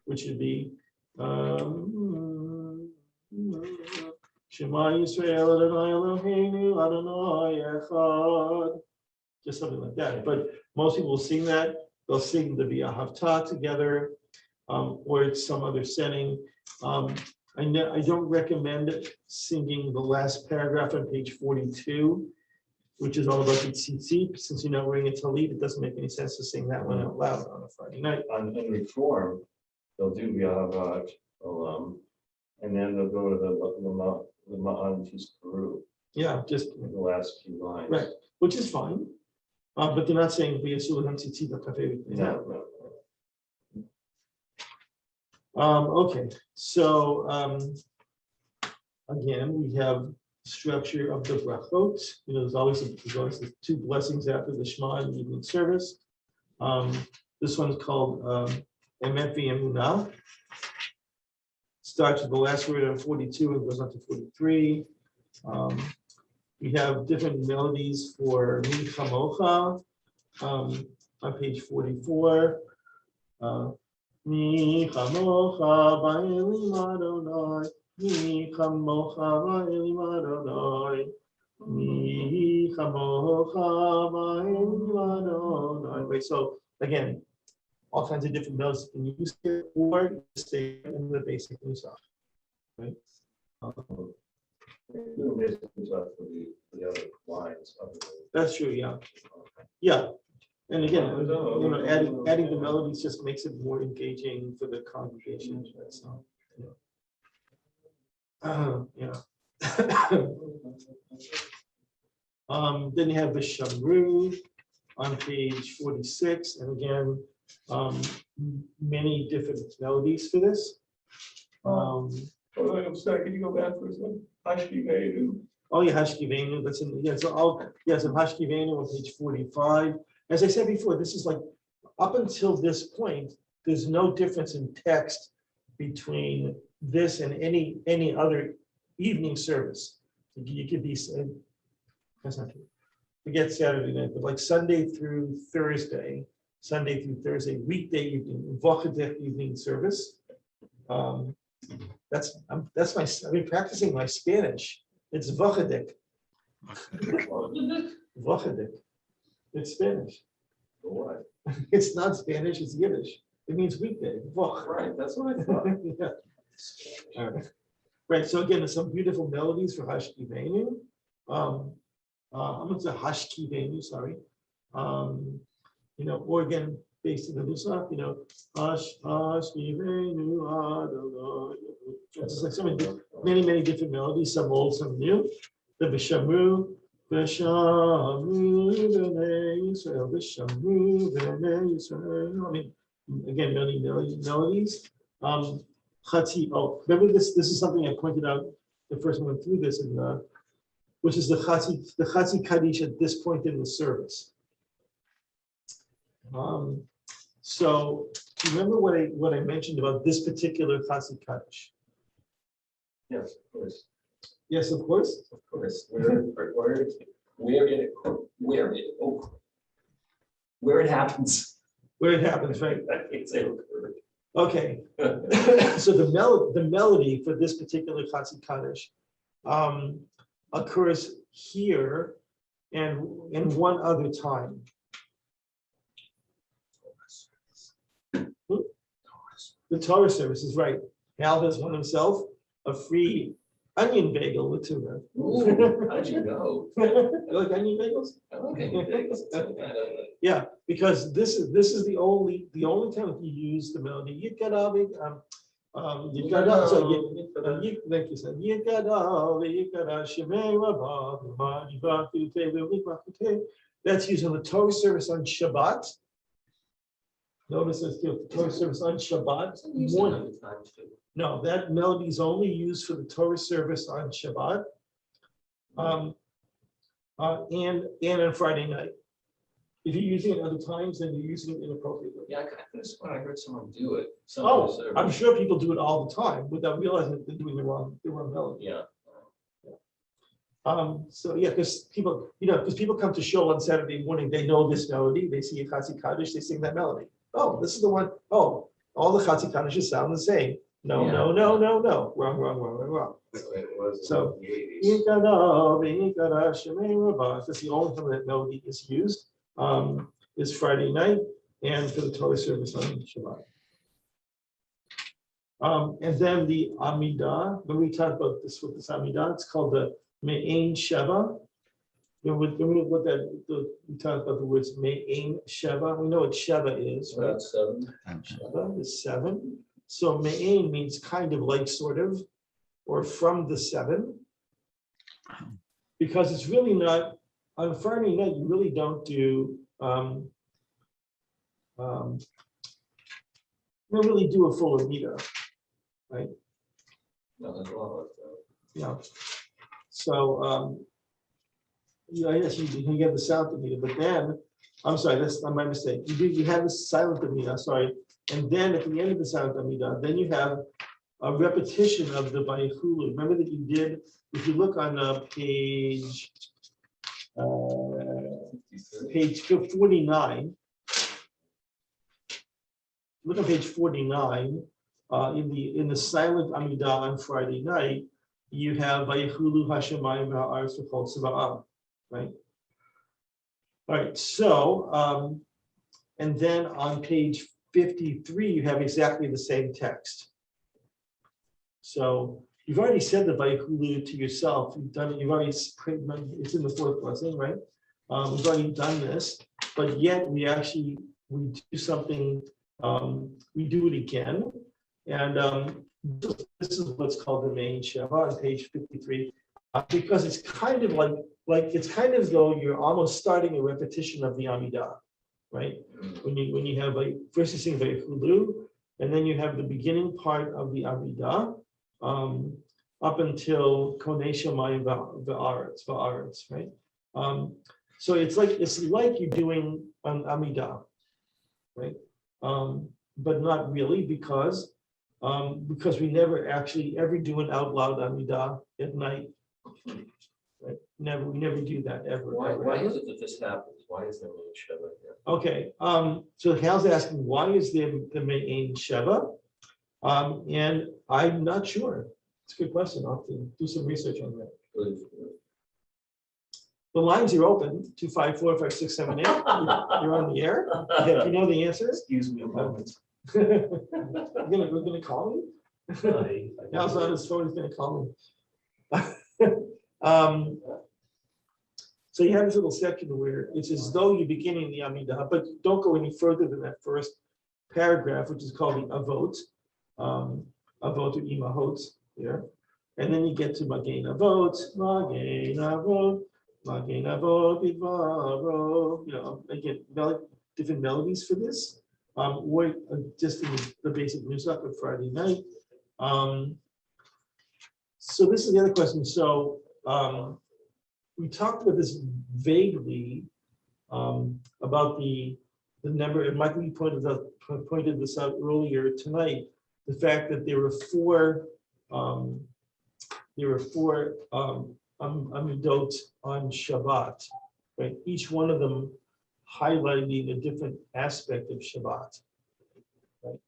which would be Shema Yisrael Adonai Eloheinu Adonai Echad, just something like that. But most people will sing that. They'll sing the V'ahavta together, or it's some other setting. I don't recommend singing the last paragraph on page 42, which is all about the tzitzit. Since you're not wearing a talit, it doesn't make any sense to sing that one out loud on a Friday night. In Reform, they'll do V'ahavat Olam, and then they'll go to the Ma'an Tizkaru. Yeah, just the last few lines. right, which is fine. But they're not saying V'yasulam tzitzit al-kafei. No. Okay, so again, we have structure of the brachot. There's always the two blessings after the Shema and the evening service. This one's called Emet V'Emunah. Starts with the last word of 42 and goes on to 43. We have different melodies for Mi Chamocha on page 44. Mi Chamocha Ba'elim Adonai, Mi Chamocha Ba'elim Adonai, Mi Chamocha Ba'elim Adonai. Right, so again, all kinds of different melodies you can use here, or stay in the basic Nusach. Right. The other lines. That's true, yeah. Yeah. And again, adding the melodies just makes it more engaging for the congregation. So, yeah. Then you have the Shamru on page 46, and again, many different melodies for this. I'm sorry, can you go back for a second? Hashkivenu. Oh yeah, Hashkivenu. That's in Hashkivenu on page 45. As I said before, this is like up until this point, there's no difference in text between this and any other evening service. You could be, that's not true. Forget Saturday night, but like Sunday through Thursday, weekday evening, Vachadech evening service. I've been practicing my Spanish. It's Vachadech. Vachadech. It's Spanish. What? It's not Spanish, it's Yiddish. It means weekday. Vach. Right, that's what I thought. Yeah. All right. Right. So again, there's some beautiful melodies for Hashkivenu. I'm going to say Hashkivenu, sorry. Or again, based in the Nusach, Hashkivenu Adonai. It's like so many different melodies, some old, some new. The Vishamru, Vishamru B'nei Yisrael, Vishamru B'nei Yisrael. I mean, again, many melodies. Remember this is something I pointed out the first one went through this, which is the Chatzi Kaddish at this point in the service. So remember what I mentioned about this particular Chatzi Kaddish? Yes, of course. Yes, of course. Of course. Where it happens. Where it happens, right? I can't say occurred. Okay. So the melody for this particular Chatzi Kaddish occurs here and one other time. The Torah service is right. Hal has won himself a free onion bagel with tuna. Ooh, how'd you know? You like onion bagels? I like onion bagels. Yeah, because this is the only time that you use the melody. Thank you, sir. That's used on the Torah service on Shabbat. Notice it's the Torah service on Shabbat morning. No, that melody is only used for the Torah service on Shabbat. And on Friday night. If you're using it other times, then you're using it inappropriately. Yeah, I could have sworn I heard someone do it. Oh, I'm sure people do it all the time without realizing that they're doing the wrong melody. Yeah. So yeah, because people, because people come to show on Saturday morning, they know this melody, they see a Chatzi Kaddish, they sing that melody. Oh, this is the one. Oh, all the Chatzi Kaddishes sound the same. No, Yeah. no, wrong. So, that's the only time that melody is used, is Friday night and for the Torah service on Shabbat. And then the Amidah, when we talk about this with this Amidah, it's called the Me'ain Sheva. Remember what we talked about the words Me'ain Sheva. We know what Sheva is, right? About 7. Sheva is 7. So Me'ain means kind of like, sort of, or from the 7. Because it's really not, on Friday night, you really don't do, you don't really do a full Amidah, right? No, there's a lot like that. Yeah. So, I guess you can get the sound Amidah, but then, I'm sorry, that's my mistake. You have the silent Amidah, sorry. And then at the end of the silent Amidah, then you have a repetition of the Bayechulu. Remember that you did, if you look on page 49, look at page 49, in the silent Amidah on Friday night, you have Bayechulu Hashemayim Ha'aretz V'chol Tzva'am, right? All right, so, and then on page 53, you have exactly the same text. So you've already said the Bayechulu to yourself. You've done it. You've already, it's in the 4th blessing, right? We've already done this, but yet we do something. We do it again, and this is what's called the main Sheva on page 53, because it's kind of like it's kind of though you're almost starting a repetition of the Amidah, right? When you have first you sing Bayechulu, and then you have the beginning part of the Amidah. Up until Konei Shamayim Va'aretz, right? So it's like you're doing an Amidah, right? But not really, because we never actually ever do an out loud Amidah at night. Right? We never do that ever. Why is it that this happens? Why is there Me'ain Sheva here? Okay, so Hal's asking, why is there the Me'ain Sheva? And I'm not sure. It's a good question. I'll have to do some research on that. The lines are open, 254-5678. You're on the air. Yeah, you know the answer? Excuse me a moment. We're gonna call me? Hal's on his phone, he's gonna call me. So you have this little section where it's as though you're beginning the Amidah, but don't go any further than that first paragraph, which is called the Avot. Avot or Imahot here. And then you get to Magen Avot, Idvaro. Again, different melodies for this. Or just in the basic Nusach of Friday night. So this is the other question. So we talked about this vaguely about the number, and Michael, you pointed this out earlier tonight, the fact that there were four Amidot on Shabbat, right? Each one of them highlighting a different aspect of Shabbat, right?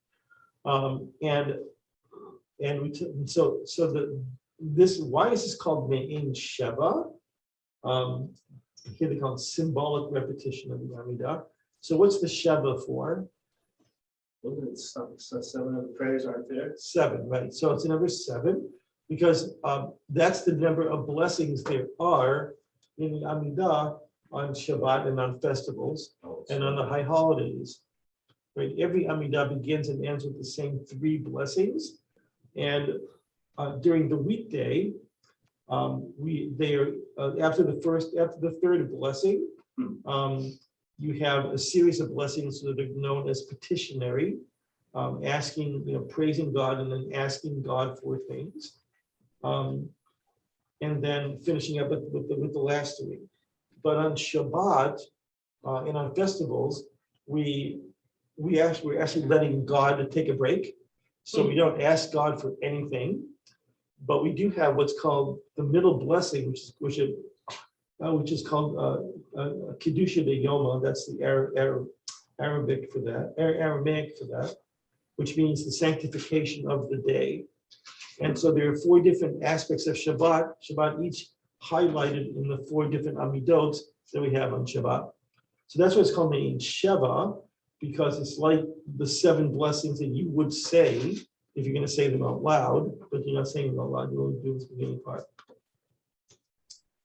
Why is this called Me'ain Sheva? Here they call it symbolic repetition of the Amidah. So what's the Sheva for? So 7 of the prayers aren't there? 7, right? So it's number 7, because that's the number of blessings there are in the Amidah on Shabbat and on festivals and on the high holidays. Right? Every Amidah begins and ends with the same 3 blessings, and during the weekday, after the 3rd blessing, You have a series of blessings that are known as petitionary, asking, praising God and then asking God for things. And then finishing up with the last three. But on Shabbat and on festivals, we're actually letting God take a break. So we don't ask God for anything, but we do have what's called the middle blessing, which is called Kedusha de Yoma. That's the Aramaic for that, which means the sanctification of the day. And so there are 4 different aspects of Shabbat, each highlighted in the 4 different amidot that we have on Shabbat. So that's why it's called the Sheva, because it's like the 7 blessings that you would say if you're going to say them out loud, but you're not saying them out loud. You only do this beginning part.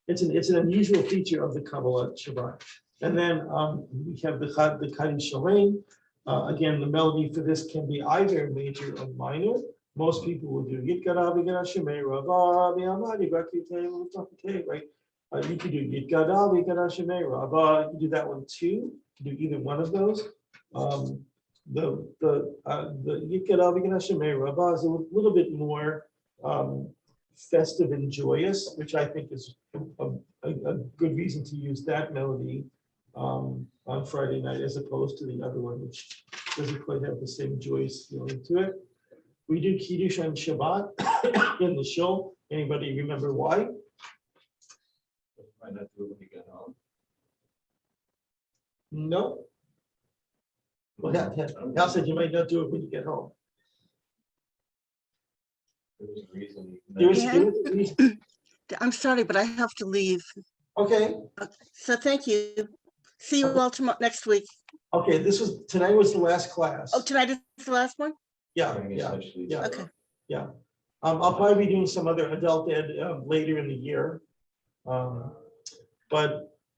It's an unusual feature of the Kabbalah Shabbat. And then we have the Kaddish Shalom. Again, the melody for this can be either major or minor. Most people will do Yitkara V'Gara Shemei Rabba V'Amadi V'Akitei V'Takitei, right? You could do Yitkara V'Gara Shemei Rabba. You can do that one too. You can do either one of those. The Yitkara V'Gara Shemei Rabba is a little bit more festive and joyous, which I think is a good reason to use that melody on Friday night as opposed to the other one, which doesn't quite have the same joyous feeling to it. We do Kiddush on Shabbat in the shul. Anybody remember why? Why not do it when you get home? No. Well, Hal said you might not do it when you get home. There was a reason. There was Yeah. a reason. I'm sorry, but I have to leave. Okay. So thank you. See you all tomorrow, next week. Okay. Tonight was the last class. Oh, tonight is the last one? Yeah. Okay. Yeah. I'll probably be doing some other adult ed later in the year. But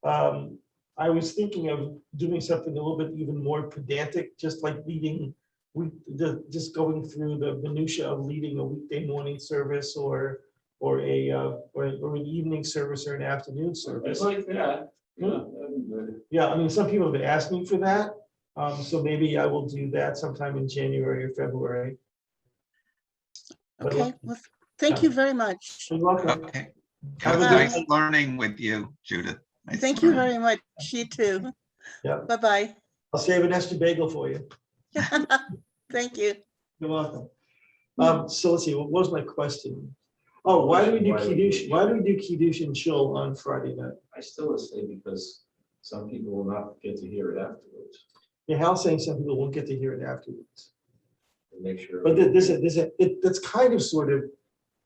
I was thinking of doing something a little bit even more pedantic, just like just going through the minutia of leading a weekday morning service or an evening service or an afternoon service. It's like that. Yeah, that'd be good. Yeah, I mean, some people have asked me for that. So maybe I will do that sometime in January or February. But Okay, well, thank you very much. You're welcome. Okay. It Have was a good nice night. learning with you, Judith. Nice Thank you learning. very much. You too. Yeah. Bye-bye. I'll save an extra bagel for you. Thank you. You're welcome. So let's see, what was my question? Oh, why do we do Kiddush? Why do we do Kiddush and Shul on Friday night? I still would say because some people will not get to hear it afterwards. Yeah, Hal's saying some people won't get to hear it afterwards. And make sure. But that's kind of sort of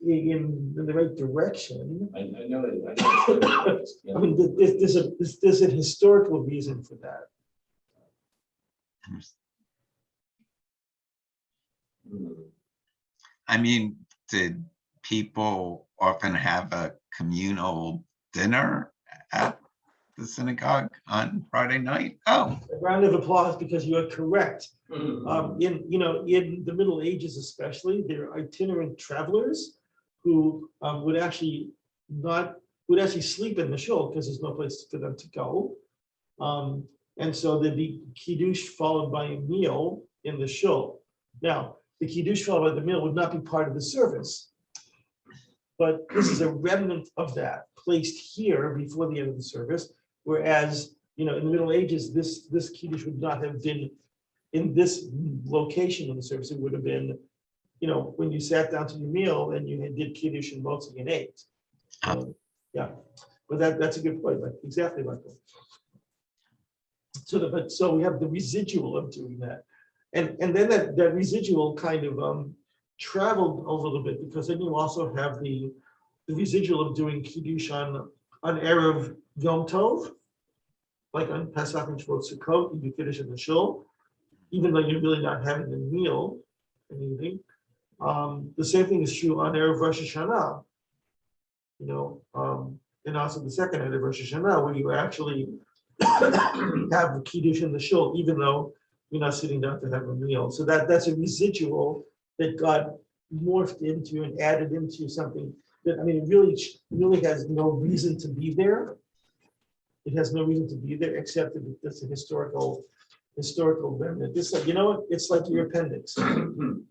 in the right direction. I know that. I mean, there's a historical reason for that. I mean, did people often have a communal dinner at the synagogue on Friday night? Oh, A round of applause because you are correct. Mhm. In the Middle Ages especially, there are itinerant travelers who would actually sleep in the shul because there's no place for them to go. And so there'd be Kiddush followed by a meal in the shul. Now, the Kiddush followed by the meal would not be part of the service. But this is a remnant of that placed here before the end of the service. Whereas, in the Middle Ages, this Kiddush would not have been in this location of the service. It would have been, when you sat down to your meal and you did Kiddush and motzi and ate. Yeah, but that's a good point. Like exactly like that. So we have the residual of doing that, and then that residual kind of traveled a little bit because then you also have the residual of doing Kiddush on Erev Yom Tov, like on Pesach and Shavuot Sukkot, you do Kiddush in the shul, even though you're really not having a meal in the evening. The same thing is true on Erev Rosh Hashanah, and also the second night of Rosh Hashanah, where you actually have the Kiddush in the shul, even though you're not sitting down to have a meal. So that's a residual that God morphed into and added into something that, it really has no reason to be there. It has no reason to be there except that it's a historical remnant. This, you know what? It's like your appendix. Think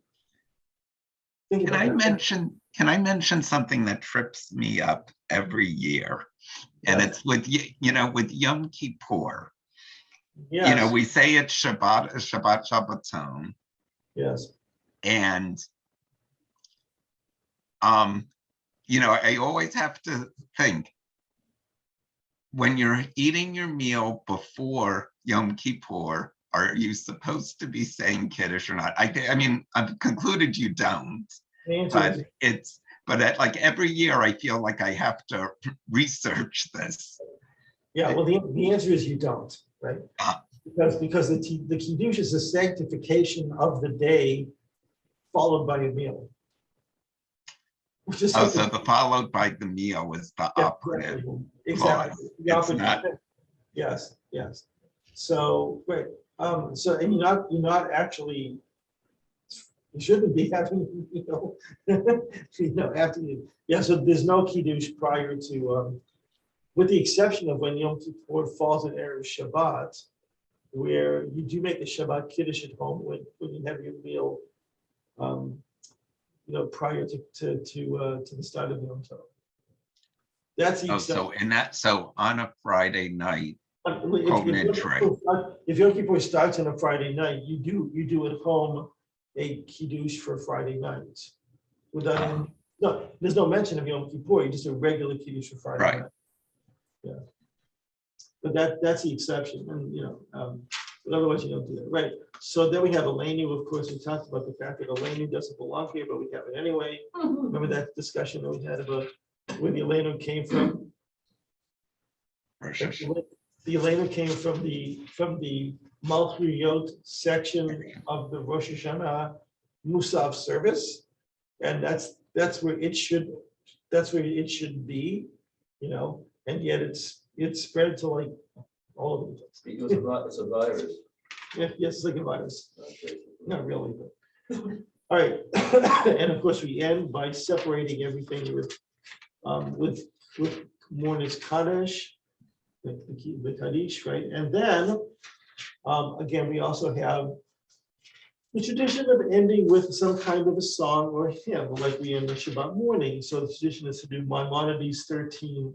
Can about I that. mention something that trips me up every year? And Yeah. it's with, with Yom Kippur. Yes, We say it's Shabbat, Shabbaton, yes, and I always have to think, when you're eating your meal before Yom Kippur, are you supposed to be saying Kiddush or not? I mean, I've concluded you don't, the answer is, but like every year I feel like I have to research this. yeah, well, the answer is you don't, right? Ah. Because the Kiddush is the sanctification of the day followed by a meal. Which is So something. the followed by the meal is the Yeah, operative. exactly. clause. The It's operative. not- Yes, yes. So, right, so, and you're not actually, you shouldn't be having, after you, yeah, so there's no Kiddush prior to, with the exception of when Yom Kippur falls in Erev Shabbat, where you do make the Shabbat Kiddush at home when you have your meal, prior to the start of Yom Tov. That's the exception. So on a Friday night, If Yom Kippur starts on a Friday night, you do at home a Kiddush for Friday night. Without no, there's no mention of Yom Kippur, you just a regular Kiddush for Friday Right. night. Yeah. But that's the exception, and but otherwise you don't do that, right? So then we have Aleichem. Of course, we talked about the fact that Aleichem doesn't belong here, but we have it anyway. Remember that discussion that we had about where the Aleichem came from? The Aleichem came from the Malchuyot section of the Rosh Hashanah Musaf service, and that's where it should be, and yet it's spread to like all over the place. Because it's a virus. Yeah, yes, it's like a virus. Okay. Not really, but all right. And of course, we end by separating everything with Mornis Kaddish, the Kaddish, right? And then again, we also have the tradition of ending with some kind of a song or a hymn, like we end the Shabbat morning. So the tradition is to do Maimonides' 13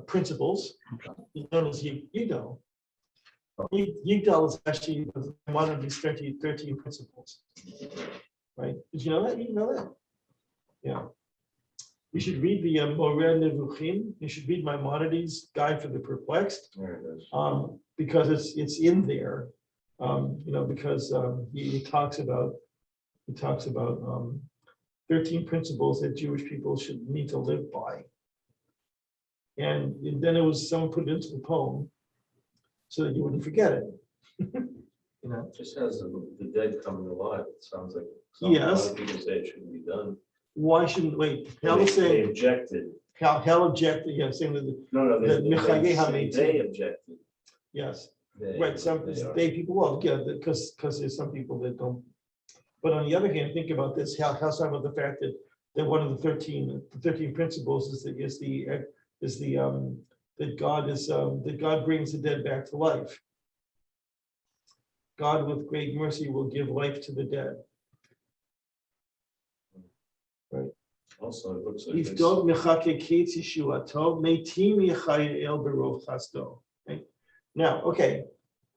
principles, known as Yigdal. Yigdal is actually one of these 13 principles, right? Did you know that? You didn't know that? Yeah. You should read the Moreh Nevuchim. You should read Maimonides' Guide for the Perplexed, There it is. because it's in there. Because he talks about 13 principles that Jewish people should need to live by. And then someone put it into a poem so that you wouldn't forget it. It just has the dead coming alive. It sounds like. A Yes. lot of people say it shouldn't be done. Why shouldn't, wait, Hal They is saying, objected. Hal objected, yeah, saying that, No, The Mechayeh they HaMeitim. objected. yes, They- right, some, they are. they people, well, yeah, because there's some people that don't. But on the other hand, think about this, Hal's talking about the fact that one of the 13 principles is that God brings the dead back to life. God with great mercy will give life to the dead. Also, it looks like. Yivdod mechake ketz yeshuato, meitim yechayel berov chasdo. Right? Now, okay,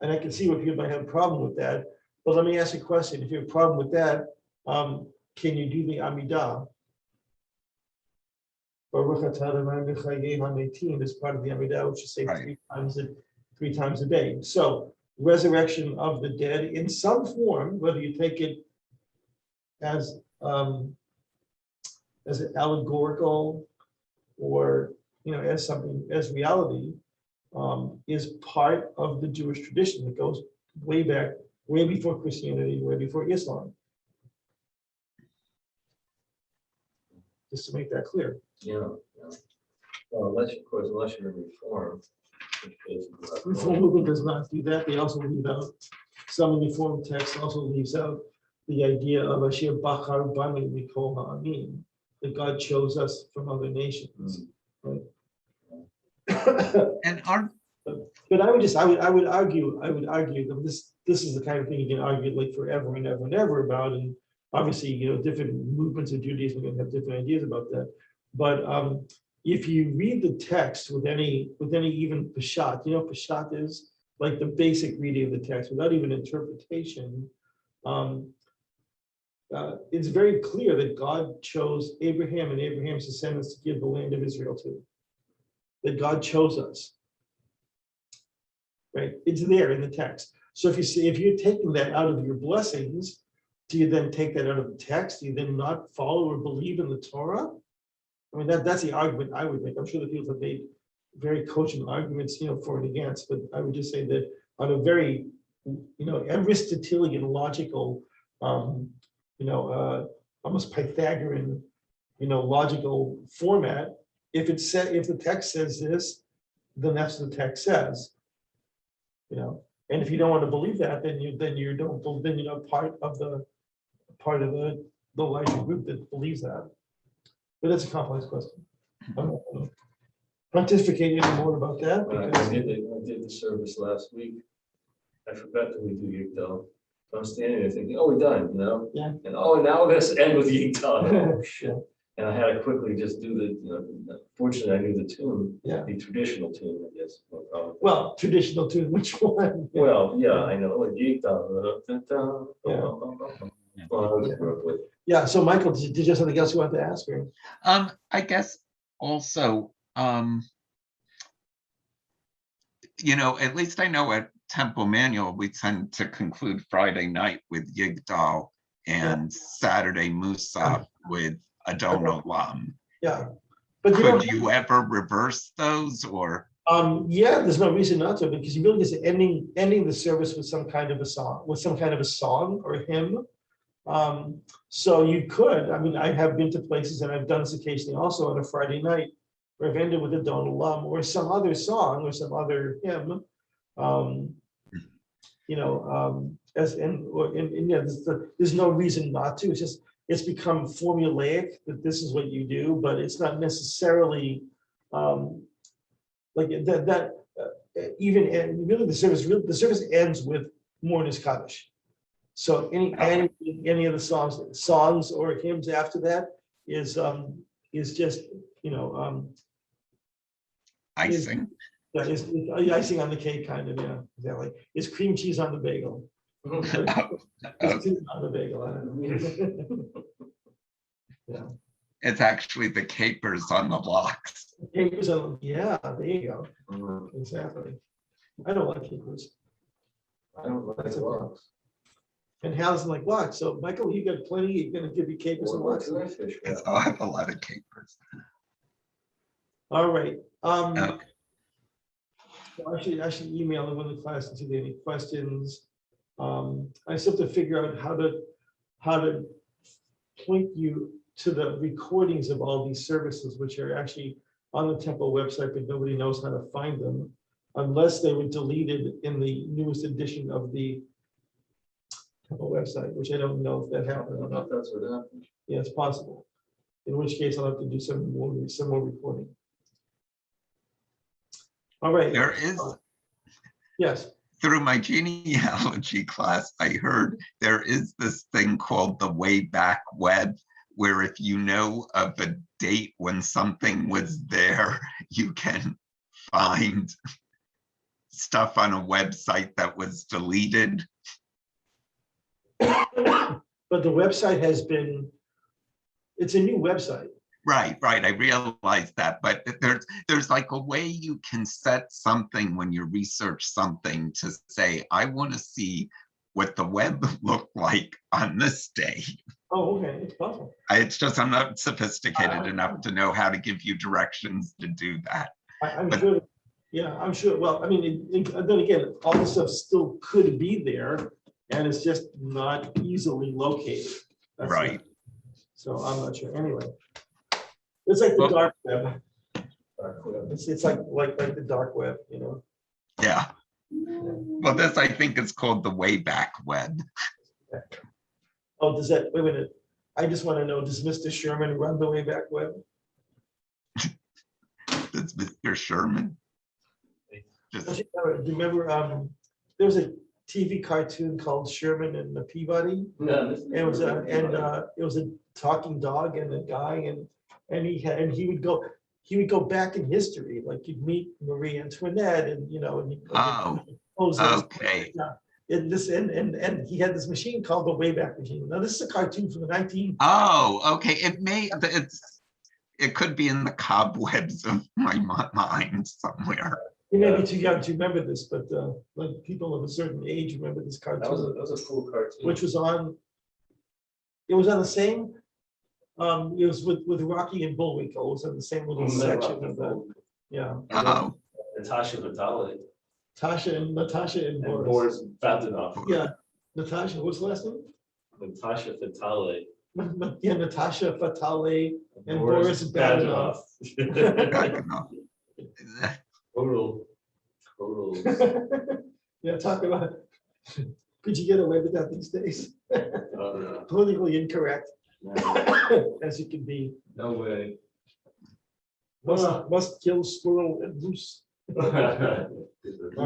and I can see where people might have a problem with that, but let me ask you a question. If you have a problem with that, can you do the Amidah? Baruch atah Adonai mechayeh hametim is part of the Amidah, which is say Right. three times a day. So resurrection of the dead in some form, whether you take it as an allegorical or as something as reality, is part of the Jewish tradition that goes way back, way before Christianity, way before Islam. Just to make that clear. Yeah. Well, unless you're in reform. which is what I'm Reform movement does not do that. They also leave out, some Reform text also leaves out the idea of Asher Bachar Banu Mikol Ha'amim, that God chose us from other nations. Right? And are, But I would argue that this is the kind of thing you can argue like forever and ever and ever about. And obviously, different movements of Judaism are gonna have different ideas about that. But if you read the text with any even Peshat, Peshat is like the basic reading of the text without even interpretation. It's very clear that God chose Abraham and Abraham's descendants to give the land of Israel to. That God chose us. Right? It's there in the text. So if you're taking that out of your blessings, do you then take that out of the text? Do you then not follow or believe in the Torah? I mean, that's the argument I would make. I'm sure the people have made very cogent arguments, for and against, but I would just say that on a very, Aristotelian logical, almost Pythagorean, logical format, if the text says this, then that's what the text says. And if you don't want to believe that, then you're not part of the larger group that believes that. But that's a complex question. I'm not gonna pontificate any more about that. When I because- did the service last week, I forgot that we do Yigdal. So I'm standing there thinking, oh, we're done, Yeah. And now we're gonna end with Yigdal. Oh, shit. Yeah. And I had to quickly just do fortunately, I knew the tune, Yeah. the traditional tune, I guess. No problem. Well, traditional tune, which one? Well, yeah, I know, like Yigdal. Well, I grew up with. Yeah, so Michael, did you have something else you wanted to ask her? I guess also, at least I know at Temple Manual, we tend to conclude Friday night with Yigdal and Saturday Musaf with Adon Olam. Yeah. But Could you ever reverse those, or? Yeah, there's no reason not to, because you really just ending the service with some kind of a song or hymn. So you could, I have been to places and I've done this occasionally also on a Friday night where I've ended with a Adon Olam or some other song or some other hymn. There's no reason not to. It's become formulaic that this is what you do, but it's not necessarily like that. Even and really, the service ends with Mornis Kaddish. So any of the songs or hymns after that is just Icing. Is icing on the cake, kind of, yeah, exactly. It's cream cheese on the bagel. It's cheese on the bagel. I don't know. Yeah. It's actually the capers on the blocks. Capers on, yeah, there you go. Exactly. I don't like capers. I don't like the logs. And Hal doesn't like lox. So Michael, you got plenty. You're gonna give you capers and lox. Yes, I'll have a lot of capers. All right. Okay. So I should email them in the class and see if they have any questions. I still have to figure out how to point you to the recordings of all these services, which are actually on the temple website, but nobody knows how to find them unless they were deleted in the newest edition of the temple website, which I don't know if that happened or not. That's what happened. Yeah, it's possible. In which case I'll have to do some more recording. All right. There is, Yes. through my genealogy class, I heard there is this thing called the Wayback Web, where if you know of a date when something was there, you can find stuff on a website that was deleted. But the website it's a new website. Right, I realize that, but there's like a way you can set something when you research something to say, I want to see what the web looked like on this day. Oh, okay, it's possible. It's just I'm not sophisticated enough to know how to give you directions to do that. I'm But- sure. Yeah, I'm sure. Well, I mean, then again, all this stuff still could be there, and it's just not easily located. That's Right. it. So I'm not sure. Anyway, it's like the Well- dark web. It's like the dark web, Yeah. Well, this I think is called the Wayback Web. Oh, does that, wait a minute. I just want to know, does Mr. Sherman run the Wayback Web? Says Mr. Sherman. Just, Do you remember, there was a TV cartoon called Sherman and the Peabody? No, this is- It was it was a talking dog and a guy and he would go back in history, like you'd meet Marie Antoinette and and he'd Oh, pose those- okay. And this and he had this machine called the Wayback Machine. Now this is a cartoon from the 19. Oh, okay. It could be in the cobwebs of my mind somewhere. You may be too young to remember this, but like people of a certain age remember this That cartoon, was a cool cartoon. which was on. It was on the same. It was with Rocky and Bullwinkle. It was on the same little section of the. Yeah, Oh, Natasha Vitale Natasha and and Boris. Boris Badenov. Yeah, Natasha. What's the last name? Natasha Vitale. Yeah, Natasha Fatale and Boris Badenov. good enough. Total. Yeah, talk about. Could you get away with that these days? No, Politically incorrect as you can be. no way. Must kill squirrel and moose. All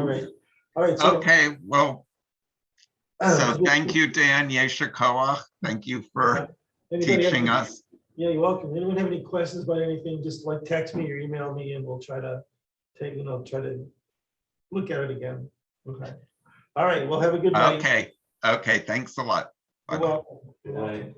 right. So, Okay, well, so yeah, thank you, Dan Yeshikoa. Thank you for anybody have teaching any- us. Yeah, you're welcome. Anyone have any questions about anything, just like text me or email me and we'll try to try to look at it again. Okay. All right, well, have a good night. Okay, thanks a lot. You're Bye-bye. welcome. You're welcome.